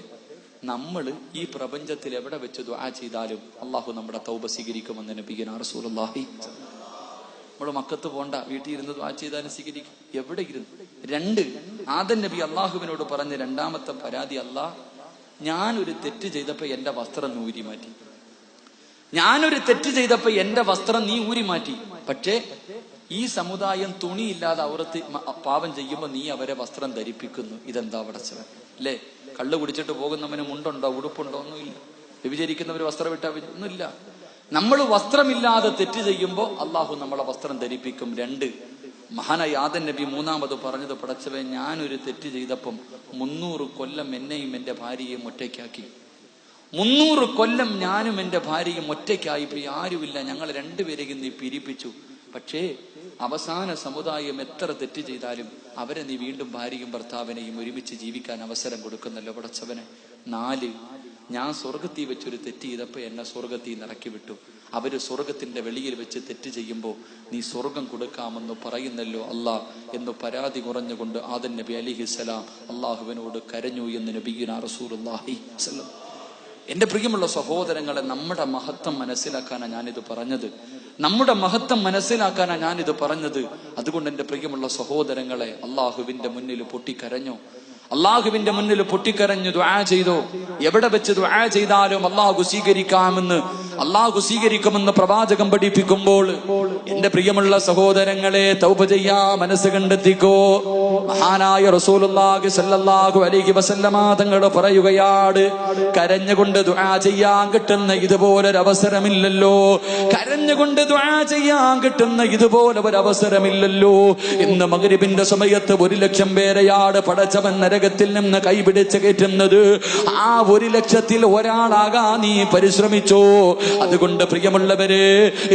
നമ്മൾ ഈ പ്രപഞ്ചത്തിൽ എവിടെ വെച്ച് ദുആ ചെയ്താലും അള്ളാഹു നമ്മുടെ തൗബ സ്വീകരിക്കുമെന്ന് നബിയുനാ റസൂലുള്ളാഹി. നമ്മൾ മക്കത്ത് പോണ്ട, വീട്ടിൽ ഇരുന്ന് ദുആ ചെയ്താലും സ്വീകരിക്കും, എവിടെ ഇരുന്ന്. 2, ആദം നബി അള്ളാഹുവിനോട് പറഞ്ഞ 2-ാമത്തെ പരാതി, ഞാനൊരു തെറ്റ് ചെയ്തപ്പോ എന്റെ വസ്ത്രം നീ ഊരി മാറ്റി. നീ ഊരി മാറ്റി. പക്ഷേ ഈ സമുദായം തുണിയില്ലാതെ ഔറത്ത് പാപം ചെയ്യുമ്പോ നീ അവരെ വസ്ത്രം ധരിപ്പിക്കുന്നു. ഇതെന്താ പടച്ചവൻ? അല്ലേ? കള്ളു കുടിച്ചിട്ട് പോകുന്നവന് മുണ്ടുണ്ടോ, ഉടുപ്പുണ്ടോ? ഒന്നുമില്ല. വ്യഭിചരിക്കുന്നവര് വസ്ത്രം ഇട്ടാ ഒന്നുമില്ല. നമ്മൾ വസ്ത്രമില്ലാതെ തെറ്റ് ചെയ്യുമ്പോ അള്ളാഹു നമ്മളെ വസ്ത്രം ധരിപ്പിക്കും. 2, മഹാനായ ആദം നബി 3-ാമത് പറഞ്ഞത്, പടച്ചവൻ, ഞാനൊരു തെറ്റ് ചെയ്തപ്പം 300 കൊല്ലം എന്നെയും എന്റെ ഭാര്യയെയും ഒറ്റയ്ക്കാക്കി. 300 കൊല്ലം ഞാനും എന്റെ ഭാര്യയും ഒറ്റയ്ക്കായിപ്പോയി, ആരുമില്ല, ഞങ്ങൾ 2 പേരെയും നീ പിരിപ്പിച്ചു. പക്ഷേ അവസാന സമുദായം എത്ര തെറ്റ് ചെയ്താലും അവരെ നീ വീണ്ടും ഭാര്യയും ഭർത്താവിനെയും ഒരുമിച്ച് ജീവിക്കാൻ അവസരം കൊടുക്കുന്നല്ലോ പടച്ചവനെ. 4, ഞാൻ സ്വർഗത്തിൽ വെച്ചൊരു തെറ്റ് ചെയ്തപ്പോ എന്നെ സ്വർഗത്തിൽ നിന്ന് ഇറക്കി വിട്ടു. അവര് സ്വർഗത്തിന്റെ വെളിയിൽ വെച്ച് തെറ്റ് ചെയ്യുമ്പോൾ നീ സ്വർഗം കൊടുക്കാമെന്ന് പറയുന്നല്ലോ അല്ലാ എന്ന് പരാതി കുറഞ്ഞുകൊണ്ട് ആദം നബി അലൈഹിസ്സലാം അള്ളാഹുവിനോട് കരഞ്ഞു എന്ന് നബിയുനാ റസൂലുള്ളാഹി സ്വല്ലല്ലാഹു. എന്റെ പ്രിയമുള്ള സഹോദരങ്ങളെ, നമ്മുടെ മഹത്വം മനസ്സിലാക്കാനാണ് ഞാനിത് പറഞ്ഞത്. നമ്മുടെ മഹത്വം മനസ്സിലാക്കാനാണ് ഞാനിത് പറഞ്ഞത്. അതുകൊണ്ട് എന്റെ പ്രിയമുള്ള സഹോദരങ്ങളെ, അള്ളാഹുവിന്റെ മുന്നിൽ പൊട്ടിക്കരഞ്ഞോ? അള്ളാഹുവിന്റെ മുന്നിൽ പൊട്ടിക്കരഞ്ഞു ദുആ ചെയ്തോ? എവിടെ വെച്ച് ദുആ ചെയ്താലും അള്ളാഹു സ്വീകരിക്കുമെന്ന് പ്രവാചകൻ പഠിപ്പിക്കുമ്പോൾ എന്റെ പ്രിയമുള്ള സഹോദരങ്ങളെ, തൗബ ചെയ്യാ മനസ്സ് കണ്ടെത്തിക്കോ. മഹാനായ റസൂലുള്ളാഹി സ്വല്ലല്ലാഹു അലൈഹി വസല്ലമ തങ്ങൾ പറയുകയാണ്, കരഞ്ഞുകൊണ്ട് ദുആ ചെയ്യാൻ കിട്ടുന്ന ഇതുപോലൊരു അവസരമില്ലല്ലോ. കരഞ്ഞുകൊണ്ട് ദുആ ചെയ്യാൻ കിട്ടുന്ന ഇതുപോലെ ഒരു അവസരമില്ലല്ലോ. ഇന്ന് മഗ്രിബിന്റെ സമയത്ത് 1,00,000 പേരെയാണ് പടച്ചവൻ നരകത്തിൽ നിന്ന് കൈപിടിച്ച് കയറ്റുന്നത്. ആ 1,00,000-ൽ ഒരാളാകാൻ നീ പരിശ്രമിച്ചോ? അതുകൊണ്ട് പ്രിയമുള്ളവരെ,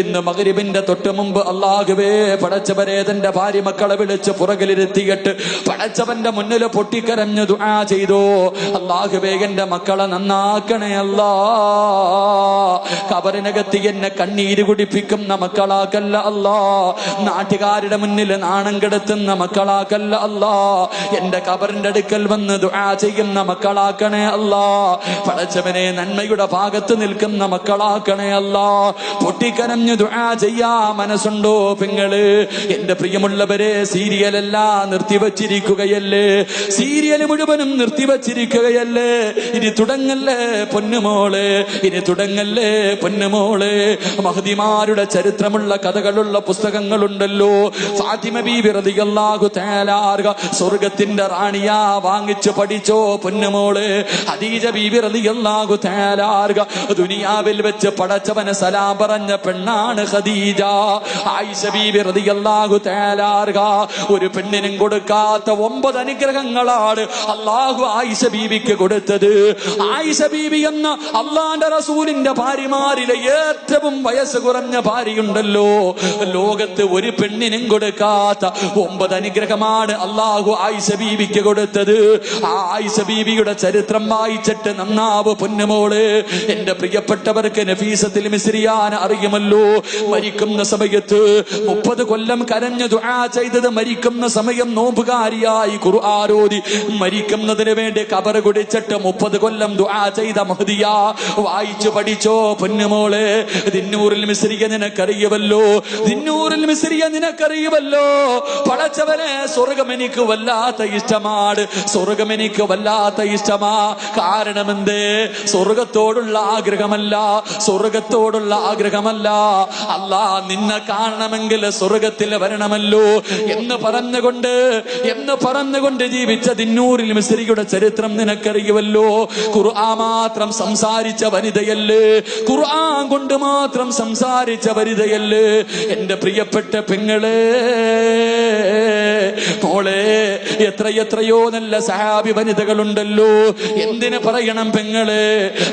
ഇന്ന് മഗ്രിബിന്റെ തൊട്ട് മുമ്പ് അല്ലാഹുവേ പടച്ചവരെ തന്റെ ഭാര്യ മക്കളെ വിളിച്ച് പുറകിലിരുത്തിയിട്ട് പടച്ചവന്റെ മുന്നിൽ പൊട്ടിക്കരഞ്ഞു ദുആ ചെയ്തോ? അല്ലാഹുവേ എന്റെ മക്കളെ നന്നാക്കണേ അല്ലാ. ഖബറിനകത്ത് എന്നെ കണ്ണീര് കുടിപ്പിക്കുന്ന മക്കളാക്കല്ല അല്ലാ. നാട്ടുകാരുടെ മുന്നിൽ നാണം കെടുത്തുന്ന മക്കളാക്കല്ല അല്ലാ. എന്റെ ഖബറിന്റെ അടുക്കൽ വന്ന് ദുആ ചെയ്യുന്ന മക്കളാക്കണേ അല്ലാ. പടച്ചവനെ നന്മയുടെ ഭാഗത്ത് നിൽക്കുന്ന മക്കളാക്കണേ അല്ലാ. പൊട്ടിക്കരഞ്ഞു ദുആ ചെയ്യാ മനസ്സുണ്ടോ പെങ്ങള്? എന്റെ പ്രിയമുള്ളവരെ, സീരിയലെല്ലാം നിർത്തിവച്ചിരിക്കുകയല്ലേ? സീരിയൽ മുഴുവനും നിർത്തിവച്ചിരിക്കുകയല്ലേ? ഇനി തുടങ്ങല്ലേ പൊന്നുമോളെ, ഇനി തുടങ്ങല്ലേ പൊന്നുമോളെ. മഹദിമാരുടെ ചരിത്രമുള്ള കഥകളുള്ള പുസ്തകങ്ങളുണ്ടല്ലോ. ഫാത്തിമ ബീബി റളിയല്ലാഹു തആല സ്വർഗത്തിന്റെ റാണിയാ, വാങ്ങിച്ചു പഠിച്ചോ പൊന്നുമോളെ. ഖദീജ ബീബി റളിയല്ലാഹു തആല ദുനിയാവിൽ വെച്ച് പടച്ചവന് സലാം പറഞ്ഞ പെണ്ണാണ് ഖദീജ. ആയിഷ ബീബി റളിയല്ലാഹു തആല ഒരു പെണ്ണിനും കൊടുക്കാത്ത 9 അനുഗ്രഹങ്ങളാണ് അല്ലാഹു ആയിഷ ബീബിക്ക് കൊടുത്തത്. ആയിഷ ബീബി എന്ന അല്ലാഹുവിന്റെ റസൂലിന്റെ ഭാര്യമാരിലെ ഏറ്റവും വയസ്സ് കുറഞ്ഞ ഭാര്യയുണ്ടല്ലോ, ലോകത്ത് ഒരു പെണ്ണിനും കൊടുക്കാത്ത 9 അനുഗ്രഹമാണ് അല്ലാഹു ആയിഷ ബീബിക്ക് കൊടുത്തത്. ആ ആയിഷ ബീബിയുടെ ചരിത്രം വായിച്ചിട്ട് നന്നാവ് പൊന്നുമോള്. എന്റെ പ്രിയപ്പെട്ടവർക്ക് നഫീസത്തുൽ മിസ്രിയാനെ അറിയുമല്ലോ. മരിക്കുന്ന സമയത്ത് 30 കൊല്ലം കരഞ്ഞു ദുആ ചെയ്തത്, മരിക്കുന്ന സമയം നോമ്പുകാരിയായി ഖുർആൻ ഓതി മരിക്കുന്നതിന് വേണ്ടി ഖബർ കുടിച്ചിട്ട് 30 കൊല്ലം ദുആ ചെയ്ത മഹദിയ. വായിച്ചു പഠിച്ചോ പൊന്നുമോളെ. ദിന്നൂറുൽ മിസ്രിയ നിനക്കറിയുമല്ലോ, ദിന്നൂറുൽ മിസ്രിയ നിനക്കറിയുമല്ലോ. പടച്ചവനെ, സ്വർഗം എനിക്ക് വല്ലാത്ത ഇഷ്ടമാണ്, സ്വർഗം എനിക്ക് വല്ലാത്ത ഇഷ്ടമാ. കാരണം എന്തേ? സ്വർഗത്തോടുള്ള ആഗ്രഹമല്ല, സ്വർഗത്തോടുള്ള ആഗ്രഹമല്ല. അല്ലാ നിന്നെ കാണണമെങ്കിൽ സ്വർഗത്തിൽ വരണമല്ലോ എന്ന് പറഞ്ഞുകൊണ്ട് ജീവിച്ച ദിന്നൂറുൽ മിസ്രിയുടെ ചരിത്രം നിനക്കറിയുമല്ലോ. ഖുർആൻ മാത്രം സംസാരിച്ച വനിതയല്ലേ, ഖുർആൻ കൊണ്ട് മാത്രം സംസാരിച്ച വനിതയല്ലേ. എന്റെ പ്രിയപ്പെട്ട പെങ്ങളെ, മോളെ, എത്രയോ നല്ല സഹാബി വനിതകളുണ്ടല്ലോ. എന്തിനു പറയണം പെങ്ങളെ?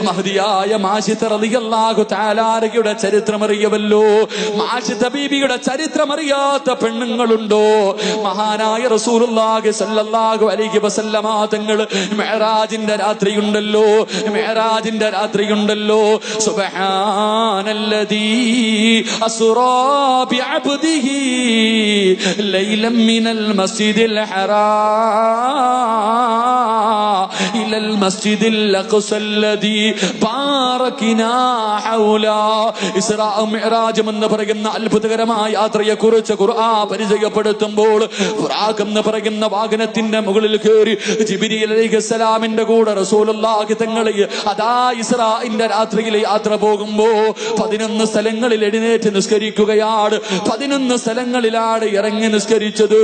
മഹദിയായ മാഷിത റളിയല്ലാഹു തആലയുടെ ചരിത്രം അറിയുമല്ലോ. മാഷിത ബീബിയുടെ ചരിത്രം അറിയാത്ത പെണ്ണുങ്ങളുണ്ടോ? മഹാനായ റസൂലുള്ളാഹി സ്വല്ലല്ലാഹു അലൈഹി വസല്ലമ തങ്ങൾ മിഅ്റാജിന്റെ രാത്രിയുണ്ടല്ലോ, മിഅ്റാജിന്റെ രാത്രിയുണ്ടല്ലോ. സുബ്ഹാനല്ലദീ അസ്റാ ബിഅബ്ദിഹി ലൈലൻ മിനൽ മസ്ജിദിൽ ഹറാം ഇലൽ മസ്ജിദിൽ അഖ്സല്ലദീ ബാറക്നാ ഹൗലാ. ഇസ്റാ മിഅ്റാജ് എന്ന് പറയുന്ന അത്ഭുതകരമായ യാത്രയെ കുറിച്ച് ഖുർആൻ പരിചയപ്പെടുത്തുമ്പോൾ, ബുറാഖ് എന്ന് പറയുന്ന വാഹനത്തിന്റെ മുകളിൽ കയറി ജിബ്രീൽ അലൈഹിസ്സലാമിന്റെ കൂടെ റസൂലുള്ളാഹി തങ്ങളെ അതാ ഇസ്രാഇന്റെ രാത്രിയിൽ യാത്ര പോകുമ്പോ 11 സ്ഥലങ്ങളിൽ എഴുന്നേറ്റ് നിസ്കരിക്കുകയാണ്. 11 സ്ഥലങ്ങളിലാണ് ഇറങ്ങി നിസ്കരിച്ചത്.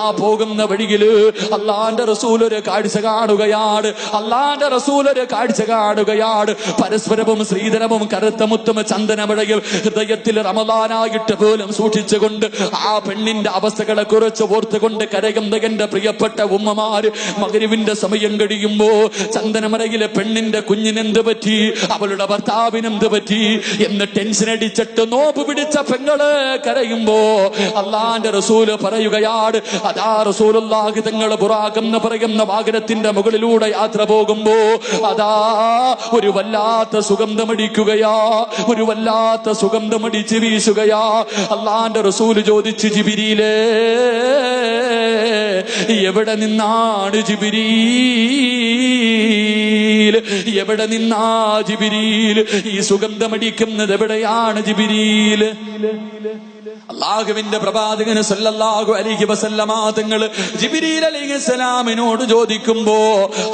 ആ പോകുന്ന വഴിയില് അള്ളാന്റെ റസൂൽ ഒരു കാഴ്ച കാണുകയാണ്, അള്ളാന്റെ റസൂൽ ഒരു കാഴ്ച കാണുകയാണ്. പരസ്പരവും ശ്രീധരവും കറുത്ത മുത്തും ചന്ദനമഴയും ഹൃദയത്തിൽ റമദാനായിട്ട് പോലും സൂക്ഷിച്ചുകൊണ്ട് ആ പെണ്ണിന്റെ അവസ്ഥകളെ കുറിച്ച് ഓർത്തുകൊണ്ട് കരയുന്ന എന്റെ പ്രിയപ്പെട്ട ഉമ്മമാര്, മഗ്രിബിന്റെ സമയം കഴിയുമ്പോ ചന്ദനമറയിലെ പെണ്ണിന്റെ കുഞ്ഞിനെന്ത് പറ്റി, അവളുടെ ഭർത്താവിനെന്ത് പറ്റി എന്ന് ടെൻഷൻ അടിച്ചിട്ട് നോമ്പ് പിടിച്ച പെങ്ങള് കരയുമ്പോ അള്ളാന്റെ റസൂല് പറയുകയാണ്, അതാ റസൂലുള്ളാഹി തങ്ങൾ ബുറാഖ് എന്ന് പറയുന്ന വാഹനത്തിന്റെ മുകളിലൂടെ യാത്ര പോകുമ്പോ അതാ ഒരു വല്ലാത്ത സുഗന്ധമടിക്കുകയാ, ഒരു വല്ലാത്ത സുഗന്ധമടിച്ച് വീശുകയാ. അള്ളാന്റെ റസൂല് ചോദിച്ചു, ജിബ്രീലേ എവിടെ നിന്നാണ് ജിബ്രീൽ, എവിടെ നിന്നാ ജിബ്രീൽ, ഈ സുഗന്ധമടിക്കുന്നത് എവിടെയാണ് ജിബ്രീൽ? അല്ലാഹുവിന്റെ പ്രവാചകൻ സല്ലല്ലാഹു അലൈഹി വസല്ലമ തങ്ങൾ ജിബ്രീൽ അലൈഹിസ്സലാമിനോട് ചോദിക്കുമ്പോ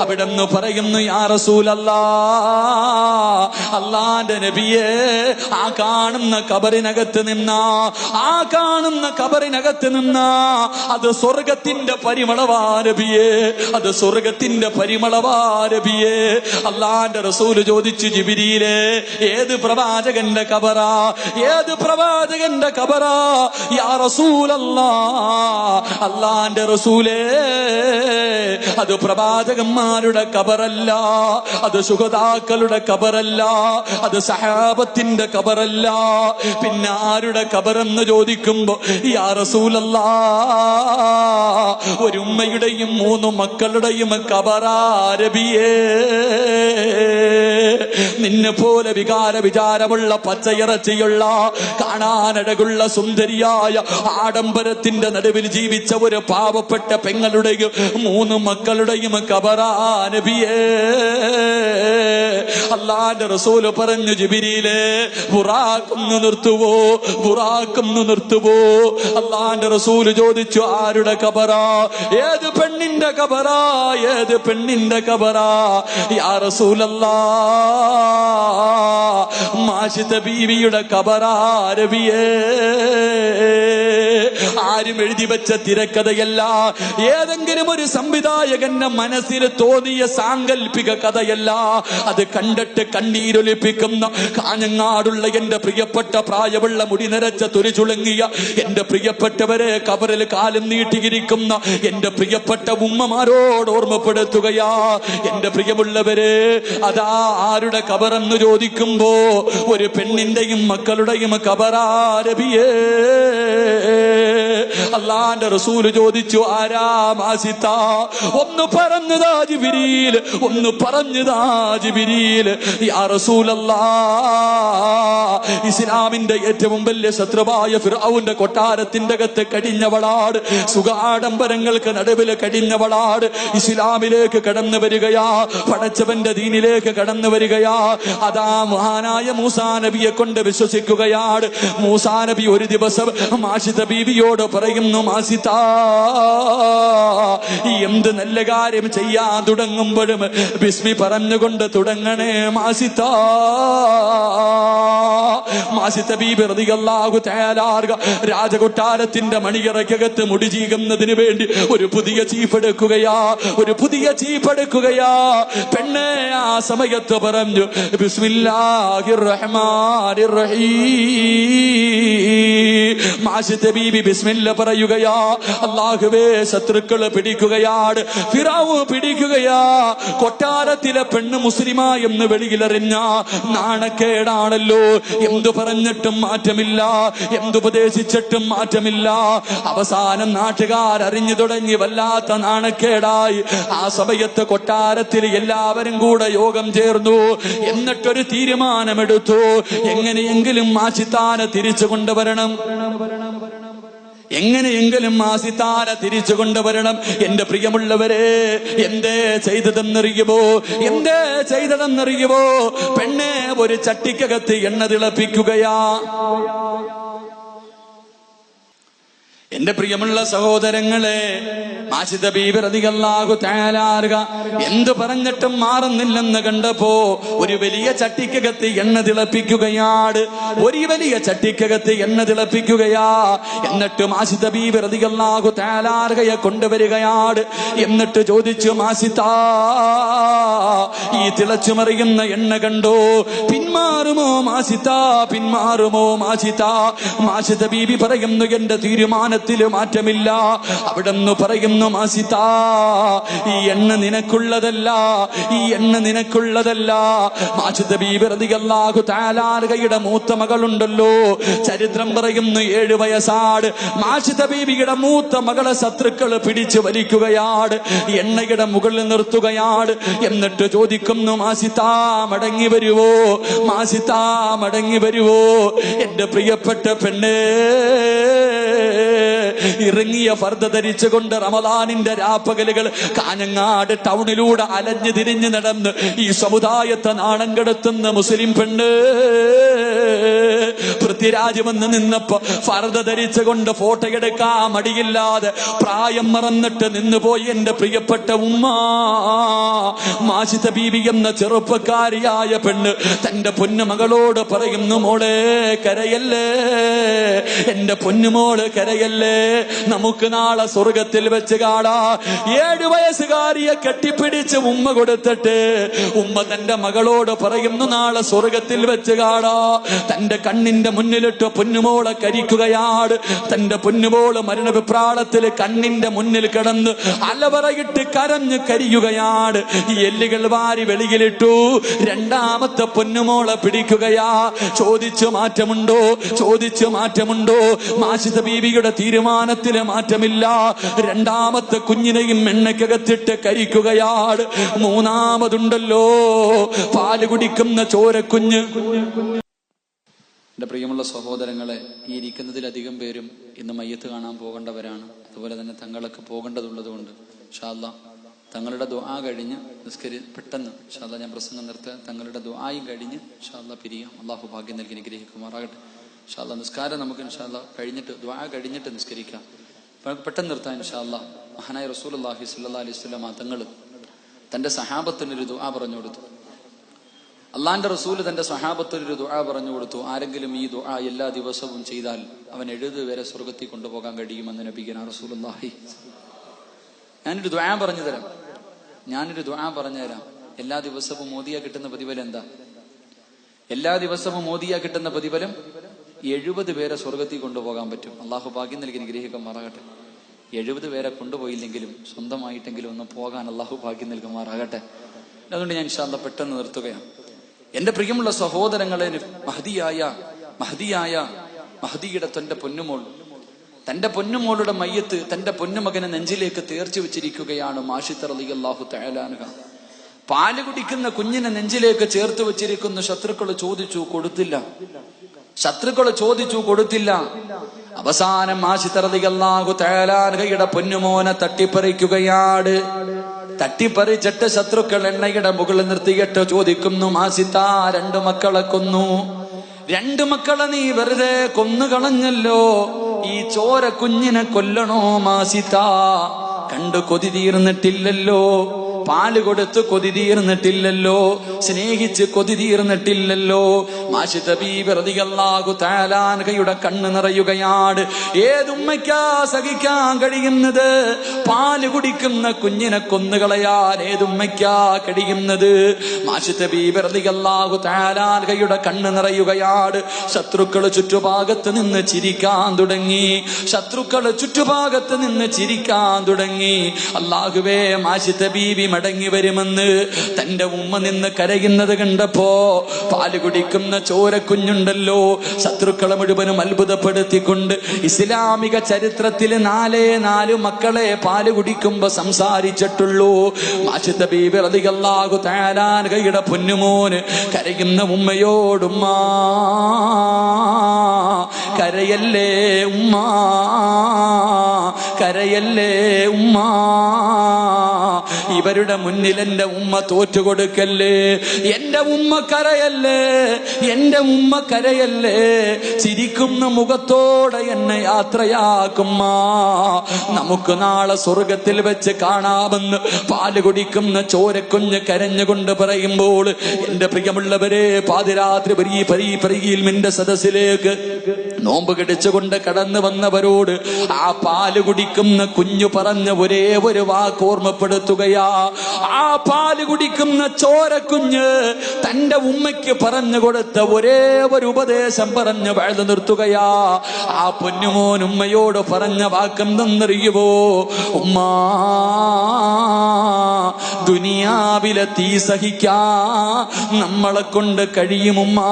അവിടെന്ന് പറയുന്നു, യാ റസൂലല്ലാഹ്, അല്ലാഹുവിന്റെ നബിയേ, ആ കാണുന്ന ഖബറിനകത്ത് നിന്നാ, ആ കാണുന്ന ഖബറിനകത്ത് നിന്നാ അത് സ്വർഗത്തിന്റെ പരിമളവാ നബിയേ, അത് സ്വർഗത്തിന്റെ പരിമളവാ നബിയേ. അല്ലാഹുവിന്റെ റസൂൽ ചോദിച്ചു, ജിബ്രീലേ ഏത് പ്രവാചകന്റെ ഖബറാ, ഏത് പ്രവാചകന്റെ ഖബറാ യാ റസൂലല്ലാഹ്? അല്ലാഹുവിന്റെ റസൂലേ അത് പ്രവാചകന്മാരുടെ ഖബറല്ല, അത് ശുഹദാക്കളുടെ ഖബറല്ല, അത് സഹാബത്തിന്റെ ഖബറല്ല, പിന്നെ ആരുടെ ഖബറെന്ന് ചോദിക്കുമ്പോ യാ റസൂലല്ലാഹ് ഒരു ഉമ്മയുടെയും 3 മക്കളുടെയും ഖബറാ നബിയേ. നിന്നെ പോലെ വികാര വിചാരമുള്ള പച്ചയിറച്ചിയുള്ള കാണാനഴകുള്ള സുന്ദരിയായ ആഡംബരത്തിന്റെ നടുവിൽ ജീവിച്ച ഒരു പാവപ്പെട്ട പെങ്ങളുടെയും 3 മക്കളുടെയും ഖബറാ നബിയേ. അല്ലാഹുവിന്റെ റസൂൽ പറഞ്ഞു, ജിബ്രീലേ ബുറാഖൊന്ന് നിർത്തുവോ, ബുറാഖൊന്ന് നിർത്തുവോ? അല്ലാഹുവിന്റെ റസൂൽ ചോദിച്ചു, ആരുടെ ഖബറാ, ഏത് പെണ്ണിന്റെ ഖബറാ, ഏത് പെണ്ണിന്റെ ഖബറാ? യാ റസൂലല്ലാഹ് മാഷിത ബീവിയുടെ ഖബറാ നബിയേ. ആരും എഴുതി വെച്ച തിരക്കഥയല്ല, ഏതെങ്കിലും ഒരു സംവിധായകന്റെ മനസ്സിൽ തോന്നിയ സാങ്കല്പിക കഥയല്ല, അത് കണ്ടിട്ട് കണ്ണീരൊലിപ്പിക്കുന്ന കാഞ്ഞങ്ങാടുള്ള എന്റെ പ്രിയപ്പെട്ട പ്രായമുള്ള മുടി നിറച്ച തൊലിചുളുങ്ങിയ എന്റെ പ്രിയപ്പെട്ടവരെ ഖബറിൽ കാലം നീട്ടിയിരിക്കുന്ന എന്റെ പ്രിയപ്പെട്ട ഉമ്മമാരോട് ഓർമ്മപ്പെടുത്തുകയാ. എന്റെ പ്രിയമുള്ളവരെ, അതാ ആരുടെ ഖബറെന്ന് ചോദിക്കുമ്പോ ഒരു പെണ്ണിന്റെയും മക്കളുടെയും ഖബറാ നബിയേ. അല്ലാഹുവിന്റെ റസൂൽ ചോദിച്ചു, ആരാ മാസിത്ത? ഒന്ന് പറഞ്ഞതാ ജിബ്രീൽ, ഒന്ന് പറഞ്ഞതാ ജിബ്രീൽ. യാ റസൂലല്ലാഹ് ഇസ്ലാമിന്റെ ഏറ്റവും വലിയ ശത്രുവായ ഫിർഔന്റെ കൊട്ടാരത്തിന്റെ അകത്ത് കടിഞ്ഞവളാട്, സുഖാഡംബരങ്ങൾക്ക് നടുവിൽ കടിഞ്ഞവളാട് ഇസ്ലാമിലേക്ക് കടന്നു വരികയാ, പടച്ചവന്റെ ദീനിലേക്ക് കടന്നു വരികയാ. അതാ മഹാനായ മൂസാ നബിയെ കൊണ്ട് വിശ്വസിക്കുകയാണ്. മൂസാ നബി ഒരു ദിവസം മാഷിത ബീവിയോട് പറയുന്നു, മാസിത എന്ത് നല്ല കാര്യം ചെയ്യാൻ തുടങ്ങുമ്പോഴും ബിസ്മി പറഞ്ഞുകൊണ്ട് തുടങ്ങണേ മാസിത. മാസിത ബീബി റളിയല്ലാഹു തആല രാജകൊട്ടാരത്തിന്റെ മണിയറയ്ക്കകത്ത് മുടി ചീകുന്നതിന് വേണ്ടി ഒരു പുതിയ ചീഫ് എടുക്കുകയാ, ഒരു പുതിയ ചീഫ് എടുക്കുകയാ. പെണ്ണെ ആ സമയത്ത് പറഞ്ഞു, ബിസ്മില്ലാഹിർ റഹ്മാനിർ റഹീം. മാഷിത ബീബി ബിസ്മില്ല പറയുകയാ. അല്ലാഹുവേ, ശത്രുക്കള് പിടിക്കുകയാണ്, ഫിറഔൻ പിടിക്കുകയാ. കൊട്ടാരത്തിലെ പെണ്ണ് മുസ്ലിമാ എന്ന് വെളിയിലെറിഞ്ഞ നാണക്കേടാണല്ലോ. എന്തു പറഞ്ഞിട്ടും മാറ്റമില്ല, എന്തുപദേശിച്ചിട്ടും മാറ്റമില്ല. അവസാനം നാട്ടുകാരറിഞ്ഞു തുടങ്ങി, വല്ലാത്ത നാണക്കേടായി. ആ സമയത്ത് കൊട്ടാരത്തിൽ എല്ലാവരും കൂടെ യോഗം ചേർന്നു. എന്നിട്ടൊരു തീരുമാനമെടുത്തു, എങ്ങനെയെങ്കിലും മാഷിത്താനെ തിരിച്ചു കൊണ്ടുവരണം, എങ്ങനെയെങ്കിലും മാസിത്താനെ തിരിച്ചു കൊണ്ടുവരണം. എന്റെ പ്രിയമുള്ളവരെ, എന്തേ ചെയ്തതെന്നറിയുമോ? എന്തേ ചെയ്തതെന്നറിയുമോ? പെണ്ണെ ഒരു ചട്ടിക്കകത്ത് എണ്ണ തിളപ്പിക്കുകയാ. എന്റെ പ്രിയമുള്ള സഹോദരങ്ങളെ, മാഷിത ബീബി റളിയല്ലാഹു തആല എന്ത് പറഞ്ഞിട്ടും മാറുന്നില്ലെന്ന് കണ്ടപ്പോ ഒരു വലിയ ചട്ടിക്കകത്ത് എണ്ണ തിളപ്പിക്കുകയാണ്. ഒരു വലിയ ചട്ടിക്കകത്ത് എണ്ണ തിളപ്പിക്കുകയാ. എന്നിട്ട് മാഷിത ബീബി റളിയല്ലാഹു തആലയെ കൊണ്ടുവരികയാണ്. എന്നിട്ട് ചോദിച്ചു, മാഷിത ഈ തിളച്ചുമറിയുന്ന എണ്ണ കണ്ടോ? പിന്മാറുമോ മാഷിത? പിന്മാറുമോ മാഷിത? മാഷിത ബീബി പറയുന്നു, എന്റെ തീരുമാനത്തിൽ തീരുമാനത്തില് മാറ്റമില്ല. അവിടെന്ന് പറയുന്നു മാസിത, ഈ എണ്ണ നിനക്കുള്ളതല്ല, ഈ എണ്ണ നിനക്കുള്ളതല്ല. മാഷിദ ബീബി റളിയല്ലാഹു തആല അൻഹയുടെ മൂത്ത മകളുണ്ടല്ലോ, ചരിത്രം പറയുന്നു 7 വയസ്സാണ്. മാഷിദ ബീബിയുടെ മൂത്ത മകളെ ശത്രുക്കൾ പിടിച്ചു വലിക്കുകയാണ്, എണ്ണയുടെ മുകളിൽ നിർത്തുകയാണ്. എന്നിട്ട് ചോദിക്കുന്നു, മാസിത മടങ്ങി വരുവോ, മാസിത മടങ്ങി വരുവോ? എന്റെ പ്രിയപ്പെട്ട പെണ്ണേ, ഇറങ്ങിയ ഫർദ ധരിച്ചുകൊണ്ട് റമദാനിന്റെ രാപ്പകലുകൾ കാഞ്ഞങ്ങാട് ടൗണിലൂടെ അലഞ്ഞു തിരിഞ്ഞു നടന്ന് ഈ സമുദായത്തെ നാണം കെടുത്തുന്ന മുസ്ലിം പെണ്ണ് പൃഥ്വിരാജ് വന്ന് നിന്നപ്പോ ഫർദ ധരിച്ചുകൊണ്ട് ഫോട്ടോ എടുക്കാൻ മടിയില്ലാതെ പ്രായം മറന്നിട്ട് നിന്നുപോയി എന്റെ പ്രിയപ്പെട്ട ഉമ്മ. മാഷിദ ബീബി എന്ന ചെറുപ്പക്കാരിയായ പെണ്ണ് തന്റെ പൊന്നുമകളോട് പറയുന്നു, മോളെ കരയല്ലേ, എന്റെ പൊന്നുമോള് കരയല്ലേ, നമുക്ക് നാളെ സ്വർഗത്തിൽ വെച്ച് കാണാ. 7 വയസ്സുകാരിയെ കെട്ടിപ്പിടിച്ച് ഉമ്മ കൊടുത്തിട്ട് ഉമ്മ തന്റെ മകളോട് പറയുന്നു, നാളെ സ്വർഗത്തിൽ വെച്ച് കാണാ. തന്റെ കണ്ണിന്റെ മുന്നിലിട്ട് പൊന്നുമോളെ കരിക്കുകയാണ്. തന്റെ പൊന്നുമോള് മരണവിപ്രാളത്തിൽ കണ്ണിന്റെ മുന്നിൽ കിടന്ന് അലവറയിട്ട് കരഞ്ഞ് കരിയുകയാണ്. ഈ എല്ലുകൾ വാരി വെളിയിലിട്ടു. രണ്ടാമത്തെ പൊന്നുമോളെ പിടിക്കുകയാ. ചോദിച്ചു മാറ്റമുണ്ടോ, ചോദിച്ചു മാറ്റമുണ്ടോ? മാഷിദ ബീവിയുടെ തീരുമാനത്തില് മാറ്റമില്ല. രണ്ടാമത്തെ കുഞ്ഞിനെയും എണ്ണയ്ക്കകത്തിട്ട് കരിക്കുകയാണ്. മൂന്നാമതുണ്ടല്ലോ പാല് കുടിക്കുന്ന ചോരക്കുഞ്ഞ്. എന്റെ പ്രിയമുള്ള സഹോദരങ്ങളെ, ഈ ഇരിക്കുന്നതിലധികം പേരും ഇന്ന് മയ്യത്ത് കാണാൻ പോകേണ്ടവരാണ്. അതുപോലെ തന്നെ തങ്ങളൊക്കെ പോകേണ്ടതുള്ളത് കൊണ്ട് ഇൻഷാ അല്ലാഹ് തങ്ങളുടെ ദുആ കഴിഞ്ഞ് പെട്ടെന്ന് ഇൻഷാ അല്ലാഹ് ഞാൻ പ്രസംഗം നിർത്തുക. തങ്ങളുടെ ദുആയും കഴിഞ്ഞ് ഇൻഷാ അല്ലാഹ് പിരിയാം. അള്ളാഹു ഭാഗ്യം നൽകി അനുഗ്രഹിക്കുമാറാകട്ടെ. ഇൻഷാ അല്ലാഹ് നിസ്കാരം നമുക്ക് ഇൻഷാ അല്ലാഹ് കഴിഞ്ഞിട്ട് ദുആ കഴിഞ്ഞിട്ട് നിസ്കരിക്കാം. പെട്ടെന്ന് നിർത്താം ഇൻഷാ അല്ലാഹ്. മഹാനായ റസൂലുള്ളാഹി സ്വല്ലല്ലാഹി അലൈഹി വസല്ലം തങ്ങൾ തന്റെ സഹാബത്തിനൊരു ദുആ പറഞ്ഞു കൊടുത്തു. അള്ളാന്റെ റസൂല് തന്റെ സഹാബത്തിനൊരു ദുആ പറഞ്ഞു കൊടുത്തു. ആരെങ്കിലും ഈ ദുആ എല്ലാ ദിവസവും ചെയ്താൽ അവൻ 70 വരെ സ്വർഗത്തിൽ കൊണ്ടുപോകാൻ കഴിയുമെന്ന് നബിഗന റസൂലുള്ളാഹി. ഞാനൊരു ദുആ പറഞ്ഞു തരാം, ഞാനൊരു ദുആ പറഞ്ഞുതരാം. എല്ലാ ദിവസവും മോദിയ കിട്ടുന്ന പ്രതിഫലം എന്താ? എല്ലാ ദിവസവും മോദിയ കിട്ടുന്ന പ്രതിഫലം 70 പേരെ സ്വർഗത്തിൽ കൊണ്ടുപോകാൻ പറ്റും. അള്ളാഹു ഭാഗ്യം നൽകി അനുഗ്രഹിക്കുമാറാകട്ടെ. 70 പേരെ കൊണ്ടുപോയില്ലെങ്കിലും സ്വന്തമായിട്ടെങ്കിലും ഒന്ന് പോകാൻ അള്ളാഹു ഭാഗ്യം നൽകുമാറാകട്ടെ. അതുകൊണ്ട് ഞാൻ ഇൻഷാ അല്ലാഹ് പെട്ടെന്ന് നിർത്തുകയാണ്. എന്റെ പ്രിയമുള്ള സഹോദരങ്ങളെ, മഹദിയുടെ തന്റെ പൊന്നുമോളുടെ മയ്യത്ത് തന്റെ പൊന്നുമകനെ നെഞ്ചിലേക്ക് തേർച്ചു വെച്ചിരിക്കുകയാണ് മാഷിദ റളിയല്ലാഹു തആല അൻഹ. പാല് കുടിക്കുന്ന കുഞ്ഞിനെ നെഞ്ചിലേക്ക് ചേർത്ത് വെച്ചിരിക്കുന്നു. ശത്രുക്കൾ ചോദിച്ചു, കൊടുത്തില്ല. ശത്രുക്കൾ ചോദിച്ചു, കൊടുത്തില്ല. അവസാനം മാഷിദ റളിയല്ലാഹു തആല അൻഹയുടെ പൊന്നുമോനെ തട്ടിപ്പറിക്കുകയാണ്. തട്ടിപ്പറിച്ചിട്ട് ശത്രുക്കൾ എണ്ണയുടെ മുകളിൽ നിർത്തിയിട്ട് ചോദിക്കുന്നു, മാസിത 2 മക്കളെ കൊന്നു. 2 മക്കളെ നീ വെറുതെ കൊന്നുകളഞ്ഞല്ലോ, ഈ ചോര കുഞ്ഞിനെ കൊല്ലണോ മാസിത? കണ്ടു കൊതി തീർന്നിട്ടില്ലല്ലോ, പാല് കൊടുത്ത് കൊതി തീർന്നിട്ടില്ലല്ലോ, സ്നേഹിച്ച് കൊതി തീർന്നിട്ടില്ലല്ലോ. മാഷിദ ബീബി റളിയല്ലാഹു തആല അൻഹയുടെ കണ്ണ് നിറയുകയാണ്. ഏതുമ്മയ്ക്കാ സഹിക്കാൻ കഴിയുന്നത്? പാല് കുടിക്കുന്ന കുഞ്ഞിനെ കൊന്നുകളയാൻ ഏതുമ്മയ്ക്കാ കഴിയുന്നത്? മാഷിദ ബീബി റളിയല്ലാഹു തആല അൻഹയുടെ കണ്ണ് നിറയുകയാണ്. ശത്രുക്കൾ ചുറ്റുഭാഗത്ത് നിന്ന് ചിരിക്കാൻ തുടങ്ങി. ശത്രുക്കൾ ചുറ്റുഭാഗത്ത് നിന്ന് ചിരിക്കാൻ തുടങ്ങി. അല്ലാഹുവേ, മാഷിദ ബീബി മടങ്ങി വരുമെന്ന് തന്റെ ഉമ്മ നിന്ന് കരയുന്നത് കണ്ടപ്പോ പാല് കുടിക്കുന്ന ചോരക്കുഞ്ഞുണ്ടല്ലോ, ശത്രുക്കളെ മുഴുവനും അത്ഭുതപ്പെടുത്തിക്കൊണ്ട് ഇസ്ലാമിക ചരിത്രത്തിൽ 4 മക്കളെ പാല് കുടിക്കുമ്പോ സംസാരിച്ചിട്ടുള്ളൂ. മാഷിദ ബീബി റളിയല്ലാഹു തആല അൻഹയുടെ പൊന്നുമോന് കരയുന്ന ഉമ്മയോടുമ്മ കരയല്ലേ ഉമ്മ, കരയല്ലേ ഉമ്മ, ഇവരുടെ മുന്നിൽ എന്റെ ഉമ്മ തോറ്റുകൊടുക്കല്ലേ, എന്റെ ഉമ്മ കരയല്ലേ, എന്റെ ഉമ്മ കരയല്ലേ. ചിരിക്കുന്ന മുഖത്തോടെ എന്നെ യാത്രയാക്കുമ്മ, നമുക്ക് നാളെ സ്വർഗത്തിൽ വെച്ച് കാണാമെന്ന് പാല് കുടിക്കുന്ന ചോരക്കുഞ്ഞ് കരഞ്ഞുകൊണ്ട് പറയുമ്പോൾ എന്റെ പ്രിയമുള്ളവരെ, പാതിരാത്രി പരിയിൽമിന്റെ സദസ്സിലേക്ക് നോമ്പ് കടിച്ചുകൊണ്ട് കടന്നു വന്നവരോട് ആ പാല് കുടിക്കുന്ന കുഞ്ഞു പറഞ്ഞ ഒരേ ഒരു വാക്ക് ഓർമ്മപ്പെടുത്തുകയാ, ആ പാല് കുടിക്കുന്ന ചോരക്കുഞ്ഞ് തന്റെ ഉമ്മയ്ക്ക് പറഞ്ഞു കൊടുത്ത ഒരേ ഒരു ഉപദേശം പറഞ്ഞ് വഴുതു നിർത്തുകയാ. ആ പൊന്നുമോൻ ഉമ്മയോട് പറഞ്ഞ വാക്കെന്തെന്നറിയുവോ? ഉമ്മാ, ദുനിയാവിലെ തീ സഹിക്കാ നമ്മളെ കൊണ്ട് കഴിയുമുമ്മാ,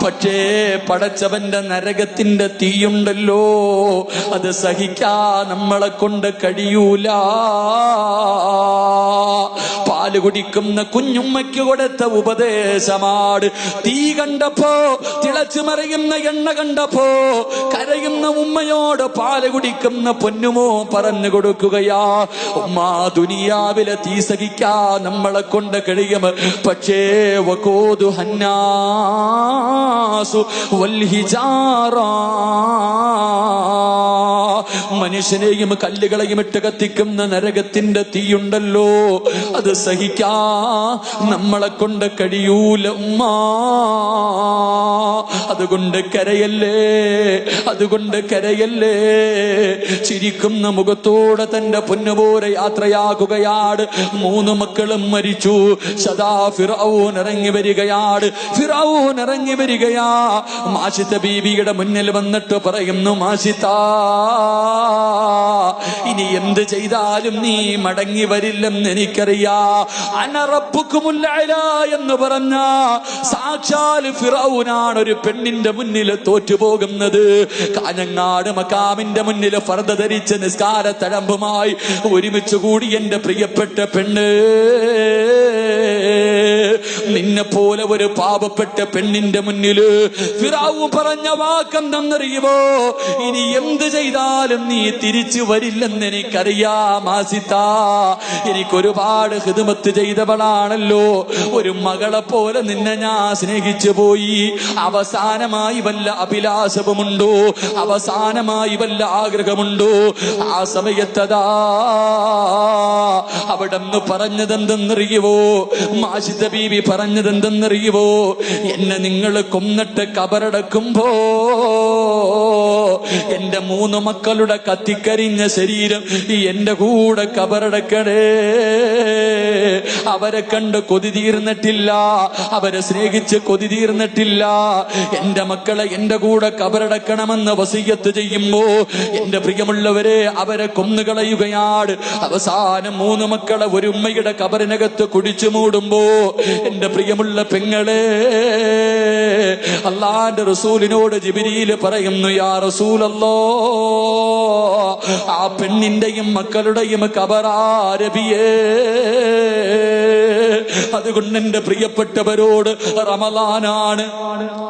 പക്ഷേ പടച്ചവന്റെ നരകത്തിന്റെ തീയുണ്ടല്ലോ, അത് സഹിക്കാ നമ്മളെ കൊണ്ട് കഴിയൂല. പാല് കുടിക്കുന്ന കുഞ്ഞുമ്മയ്ക്ക് കൊടുത്ത ഉപദേശമാണ്. തീ കണ്ടപ്പോ, തിളച്ചു മറിയുന്ന എണ്ണ കണ്ടപ്പോ കരയുന്ന ഉമ്മയോട് പാല് കുടിക്കുന്ന പൊന്നുമോ പറഞ്ഞു കൊടുക്കുകയാ, ഉമ്മാ, ദുനിയാവിലെ തീ സഹിക്കാ നമ്മളെ കൊണ്ട് കഴിയും, പക്ഷേ വഖൂദു ഹന്നാസു വൽ ഹിജാറ, മനുഷ്യനെയും കല്ലുകളെയും ഇട്ട് കത്തിക്കുന്ന നരകത്തിന്റെ തീയുണ്ടല്ലോ, അത് സഹിക്കാ നമ്മളെ കൊണ്ട് കഴിയൂല ഉമ്മാ. അതുകൊണ്ട് കരയല്ലേ, അതുകൊണ്ട് കരയല്ലേ. ചിരിക്കുന്ന മുഖത്തോടെ തന്റെ പൊന്നുപോലെ യാത്രയാകുകയാണ്. 3 മക്കളും മരിച്ചു. സദാ ഫിറഔൻ ഇറങ്ങി വരികയാണ്, ഫിറഔൻ ഇറങ്ങി വരികയാ. മാഷിത്ത ബീവിയുടെ മുന്നിൽ വന്നിട്ട് പറയുന്നു, മാഷിത്ത, ഇനി എന്ത് ചെയ്താലും നീ മടങ്ങി വരില്ലെന്ന് എനിക്കറിയാ. അന റബ്ബുക്കുമുൽ അഅ്ലാ എന്ന് പറഞ്ഞ സാക്ഷാൽ ഫിറഔനാണ് ഒരു പെണ്ണിന്റെ മുന്നിൽ തോറ്റുപോകുന്നത്. കാഞ്ഞങ്ങാട് മക്കാമിന്റെ മുന്നിൽ ഫർദ ധരിച്ച് നിസ്കാര തഴമ്പുമായി ഒരുമിച്ച് കൂടി എന്റെ പ്രിയപ്പെട്ട പെണ്ണ്, നിന്നെ പോലെ ഒരു പാപപ്പെട്ട പെണ്ണിന്റെ മുന്നില് ഫിറഔൻ പറഞ്ഞ വാക്കെന്തെന്നറിയുമോ? ഇനി എന്ത് ചെയ്താലും നീ തിരിച്ചു വരില്ലെന്ന് എനിക്കറിയാം ആസിത്ത. എനിക്കൊരുപാട് ഖിദ്മത്ത് ചെയ്തവളാണല്ലോ, ഒരു മകളെ പോലെ നിന്നെ ഞാൻ സ്നേഹിച്ചു പോയി. അവസാനമായി വല്ല അഭിലാഷവുമുണ്ടോ? അവസാനമായി വല്ല ആഗ്രഹമുണ്ടോ? ആ സമയത്തതാ അവിടെന്ന് പറഞ്ഞതെന്തെന്നറിയുവോ? മാഷിദ ബീവി പറഞ്ഞതെന്തെന്നറിയുവോ? എന്നെ നിങ്ങൾ കൊന്നിട്ട് കബറടക്കുമ്പോ എന്റെ 3 മക്കളുടെ കത്തിക്കരിഞ്ഞ ശരീരം എന്റെ കൂടെ കബറടക്കണേ. അവരെ കണ്ട് കൊതി തീർന്നിട്ടില്ല, അവരെ സ്നേഹിച്ച് കൊതി തീർന്നിട്ടില്ല. എന്റെ മക്കളെ എന്റെ കൂടെ കബറടക്കണമെന്ന് വസിയത്ത് ചെയ്യുമ്പോ എന്റെ പ്രിയമുള്ളവരെ അവരെ കൊന്നുകളയുകയാണ്. അവസാനം 3 മക്കളെ ഒരു ഉമ്മയുടെ കബറിനകത്ത് കുടിച്ചു മൂടുമ്പോ എന്റെ പ്രിയമുള്ള പെങ്ങളെ, അല്ലാഹുവിന്റെ റസൂലിനോട് ജിബ്രീൽ പറയുന്നു, യാ റസൂലല്ലാഹ്, ആ പെണ്ണിന്റെയും മക്കളുടെയും കബറാരബിയേ. അതുകൊണ്ട് എന്റെ പ്രിയപ്പെട്ടവരോട് റമളാനാണ്,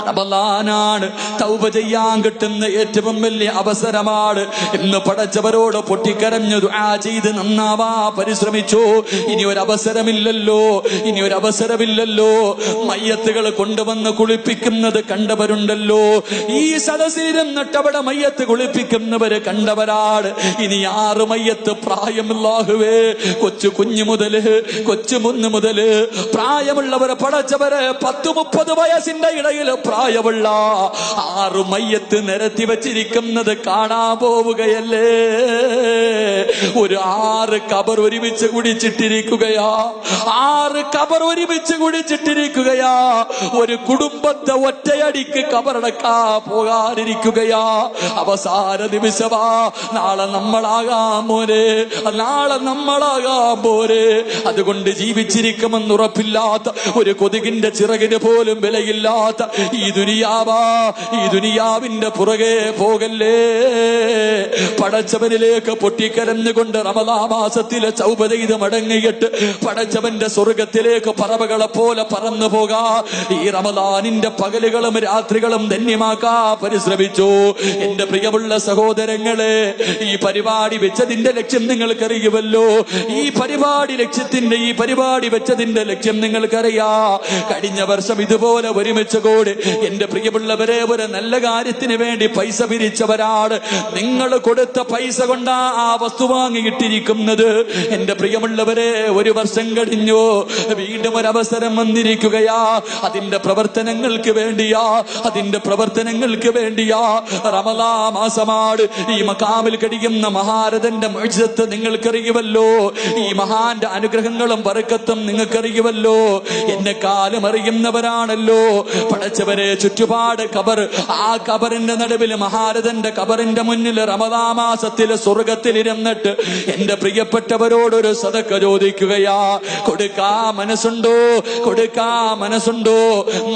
റമളാനാണ് തൗബ ചെയ്യാൻ കിട്ടുന്ന ഏറ്റവും വലിയ അവസരമാണ് എന്ന് പടച്ചവരോട് പൊട്ടിക്കരഞ്ഞു ദുആ ചെയ്ത് നന്നാവാ പരിശ്രമിച്ചു. ഇനി ഒരു അവസരമില്ലല്ലോ, ഇനി ഒരു അവസരമില്ലല്ലോ. മയ്യത്തുകൾ കൊണ്ടുവന്ന് കുളിപ്പിക്കുന്നത് കണ്ടവരുണ്ടല്ലോ. ഈ സദസ്സിലിരുന്നിട്ട് അവിടെ മയ്യത്ത് കുളിപ്പിക്കുന്നവര് കണ്ടവരാണ്. ഇനി 6 മയ്യത്ത് പ്രായമുള്ളാഹുവേ, കുഞ്ഞു മുതല്, കൊച്ചു മുതല് പ്രായമുള്ളവരെ പടച്ചവരെ 10-30 വയസ്സിന്റെ ഇടയിൽ പ്രായമുള്ള 6 മയ്യത്ത് നിരത്തി വച്ചിരിക്കുന്നത് കാണാൻ പോവുകയല്ലേ. ഒരു 6 കബർ ഒരുമിച്ച് കുടിച്ചിട്ടിരിക്കുകയാ, 6 കബർ ഒരുമിച്ച് കുടിച്ചിട്ടിരിക്കുകയാ. ഒരു കുടുംബത്തെ ഒറ്റയടിക്ക് കബറടക്കാ പോകാനിരിക്കുകയാ. അവസാന നിമിഷമാ. നാളെ നമ്മളാകാൻ പോരെ, നാളെ നമ്മളാകാൻ പോരെ. അതുകൊണ്ട് ജീവിച്ചിരിക്കുമെന്ന് ഉറപ്പില്ലാത്ത, ഒരു കൊതുകിന്റെ ചിറകിന് പോലും വിലയില്ലാത്ത ഈ ദുനിയാവാ, ഈ ദുനിയാവിന്റെ പുറകെ പോകല്ലേ. പടച്ചവനിലേക്ക് പൊട്ടിക്കരഞ്ഞുകൊണ്ട് റമളാൻ മാസത്തിലെ തൗബ ചെയ്ത് മടങ്ങിയിട്ട് പടച്ചവന്റെ സ്വർഗത്തിലേക്ക് പറവകളെ പോലെ പറന്നു പോകാ. ഈ റമളാനിന്റെ പകലുകളും രാത്രികളും ധന്യമാക്കാ പരിശ്രമിച്ചു. എന്റെ പ്രിയമുള്ള സഹോദരങ്ങളെ, ഈ പരിപാടി വെച്ചതിന്റെ ലക്ഷ്യം നിങ്ങൾക്കറിയുമല്ലോ. ഈ പരിപാടി വെച്ചതിന്റെ എന്നതിന്റെ ലക്ഷ്യം നിങ്ങൾക്കറിയാ. കഴിഞ്ഞ വർഷം ഇതുപോലെ ഒരുമിച്ച് കൂടി എന്റെ പ്രിയമുള്ളവരെ ഒരു നല്ല കാര്യത്തിന് വേണ്ടി പൈസ പിരിച്ചവരാണ്. നിങ്ങൾ കൊടുത്ത പൈസ കൊണ്ടാ ആ വസ്തു വാങ്ങിയിട്ടിരിക്കുന്നത്. എന്റെ പ്രിയമുള്ളവരെ, ഒരു വർഷം കഴിഞ്ഞു, വീണ്ടും ഒരവസരം വന്നിരിക്കുകയാ. അതിന്റെ പ്രവർത്തനങ്ങൾക്ക് വേണ്ടിയാ റമളാൻ മാസമാണ്. ഈ മഖാമിൽ കഴിയുന്ന മഹാരഥന്റെ മുഅ്ജിസത്ത് നിങ്ങൾക്കറിയുമല്ലോ. ഈ മഹാന്റെ അനുഗ്രഹങ്ങളും ബറക്കത്തും നിങ്ങൾക്കറിയുമല്ലോ. എന്നെക്കാലം അറിയുന്നവരാണല്ലോ. പടച്ചവരെ, ചുറ്റുപാട് ഖബർ, ആ ഖബറിന്റെ നടുവിൽ മഹാരഥന്റെ ഖബറിന്റെ മുന്നിൽ റമളാൻ മാസത്തിലെ സ്വർഗത്തിലിരുന്നിട്ട് എന്റെ പ്രിയപ്പെട്ടവരോടൊരു സദക്ക ചോദിക്കുകയാ. കൊടുക്കാ മനസ്സുണ്ടോ?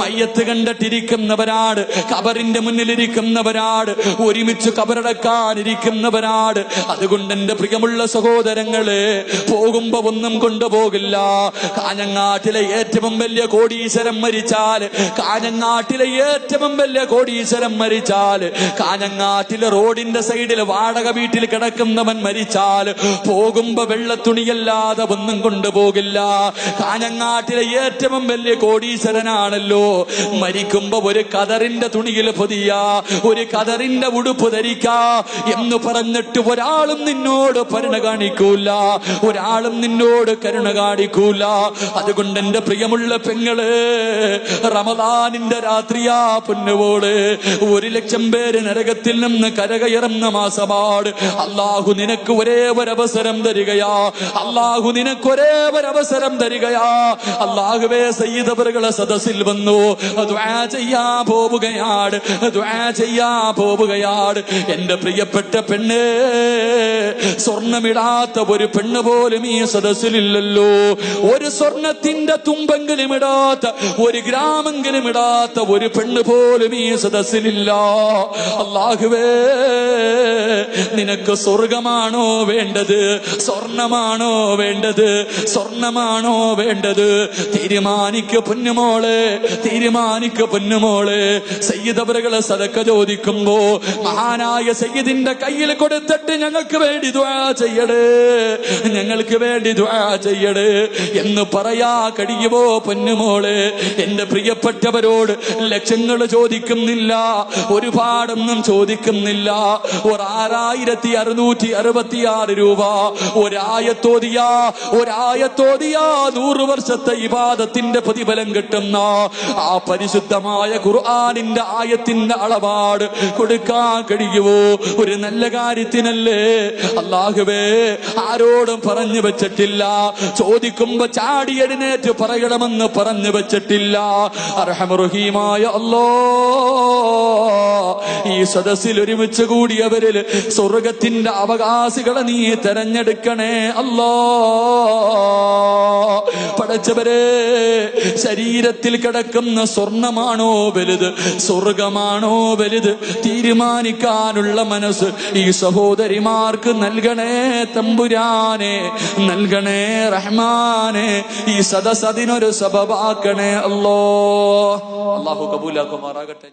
മയ്യത്ത് കണ്ടിട്ടിരിക്കുന്നവരാണ്, ഖബറിന്റെ മുന്നിലിരിക്കുന്നവരാണ്, ഒരുമിച്ച് ഖബറടക്കാനിരിക്കുന്നവരാണ്. അതുകൊണ്ട് എന്റെ പ്രിയമുള്ള സഹോദരങ്ങളെ, പോകുമ്പോ ഒന്നും കൊണ്ടുപോകില്ല. കാഞ്ഞങ്ങാട്ടിലെ ഏറ്റവും വലിയ കോടീശ്വരം മരിച്ചാൽ, കാഞ്ഞങ്ങാട്ടിലെ റോഡിന്റെ സൈഡിൽ വാടക വീട്ടിൽ കിടക്കുന്നവൻ മരിച്ചാൽ പോകുമ്പോ വെള്ളത്തുണിയല്ലാതെ ഒന്നും കൊണ്ടുപോകില്ല. കാഞ്ഞങ്ങാട്ടിലെ ഏറ്റവും വലിയ കോടീശ്വരനാണല്ലോ. മരിക്കുമ്പോ ഒരു കതറിന്റെ തുണിയിൽ പൊതിയ, ഒരു കതറിന്റെ ഉടുപ്പ് ധരിക്കാ എന്ന് പറഞ്ഞിട്ട് ഒരാളും നിന്നോട് കരുണ കാണിക്കൂല. അതുകൊണ്ട് എന്റെ പ്രിയമുള്ള പെങ്ങള്, റമദാനിന്റെ രാത്രിയാ പൊന്നുപോള്. 1,00,000 പേര് നരകത്തിൽ നിന്ന് കരകയറുന്ന മാസമാണ്. അള്ളാഹു നിനക്ക് ഒരേ ഒരവസരം തരികയാ. അള്ളാഹുവേ, സയ്യിദ് അവറുകളെ സദസ്സിൽ വന്നു ദുആ ചെയ്യാൻ പോവുകയാണ്. എന്റെ പ്രിയപ്പെട്ട പെണ്ണ്, സ്വർണമിടാത്ത ഒരു പെണ്ണ് പോലും ഈ സദസ്സിലില്ലല്ലോ. ഒരു സ്വർണത്തിന്റെ തുമ്പെങ്കിലും ഇടാത്ത, ഒരു ഗ്രാമെങ്കിലും ഇടാത്ത ഒരു പെണ്ണ് പോലും ഈ സദസ്സിലില്ല. അല്ലാഹുവേ, നിനക്ക് സ്വർഗമാണോ വേണ്ടത്, സ്വർണമാണോ വേണ്ടത്? തീരുമാനിക്ക് പൊന്നുമോളെ. സയ്യിദ് അവറുകളെ സദക്ക ചോദിക്കുമ്പോ മഹാനായ സയ്യിദിന്റെ കയ്യിൽ കൊടുത്തിട്ട് ഞങ്ങൾക്ക് വേണ്ടി ദുആ ചെയ്യടേ എന്ന് പറയാ കഴിയുമോ പൊന്നുമോളെ? എന്റെ പ്രിയപ്പെട്ടവരോട് ലക്ഷങ്ങൾ ചോദിക്കുന്നില്ല, ഒരുപാടൊന്നും ചോദിക്കുന്നില്ല. 6,666 രൂപ ഒരായത്തോതിയാ 100 വർഷത്തെ ഇബാദത്തിന്റെ പ്രതിഫലം കിട്ടുന്ന ആ പരിശുദ്ധമായ ഖുർആനിന്റെ ആയത്തിന്റെ അളവാട് കൊടുക്കാൻ കഴിയുമോ? ഒരു നല്ല കാര്യത്തിനല്ലേ. അല്ലാഹുവേ, ആരോടും പറഞ്ഞു വെച്ചിട്ടില്ല. ചോദിക്കുമ്പോ ചാടി എഴുന്നേറ്റ് പറയണമെന്ന് പറഞ്ഞു വെച്ചിട്ടില്ല. അർഹമർഹീമായ അല്ലാഹ്, ഈ സദസ്സിൽ ഒരുമിച്ച് കൂടിയവരിൽ സ്വർഗത്തിന്റെ അവകാശികളെ നീ തെരഞ്ഞെടുക്കണേ അല്ലാഹ്. പടച്ചവരെ, ശരീരത്തിൽ കിടക്കുന്ന സ്വർണമാണോ വലുത്, സ്വർഗമാണോ വലുത്? തീരുമാനിക്കാനുള്ള മനസ്സ് ഈ സഹോദരിമാർക്ക് നൽകണേ തമ്പുരാനെ, നൽകണേ റഹ്മാനെ. ഈ സദസ് അതിനൊരു സബബാക്കണേ അല്ലാഹ്. അല്ലാഹു കബൂലാക്കുമാറാകട്ടെ.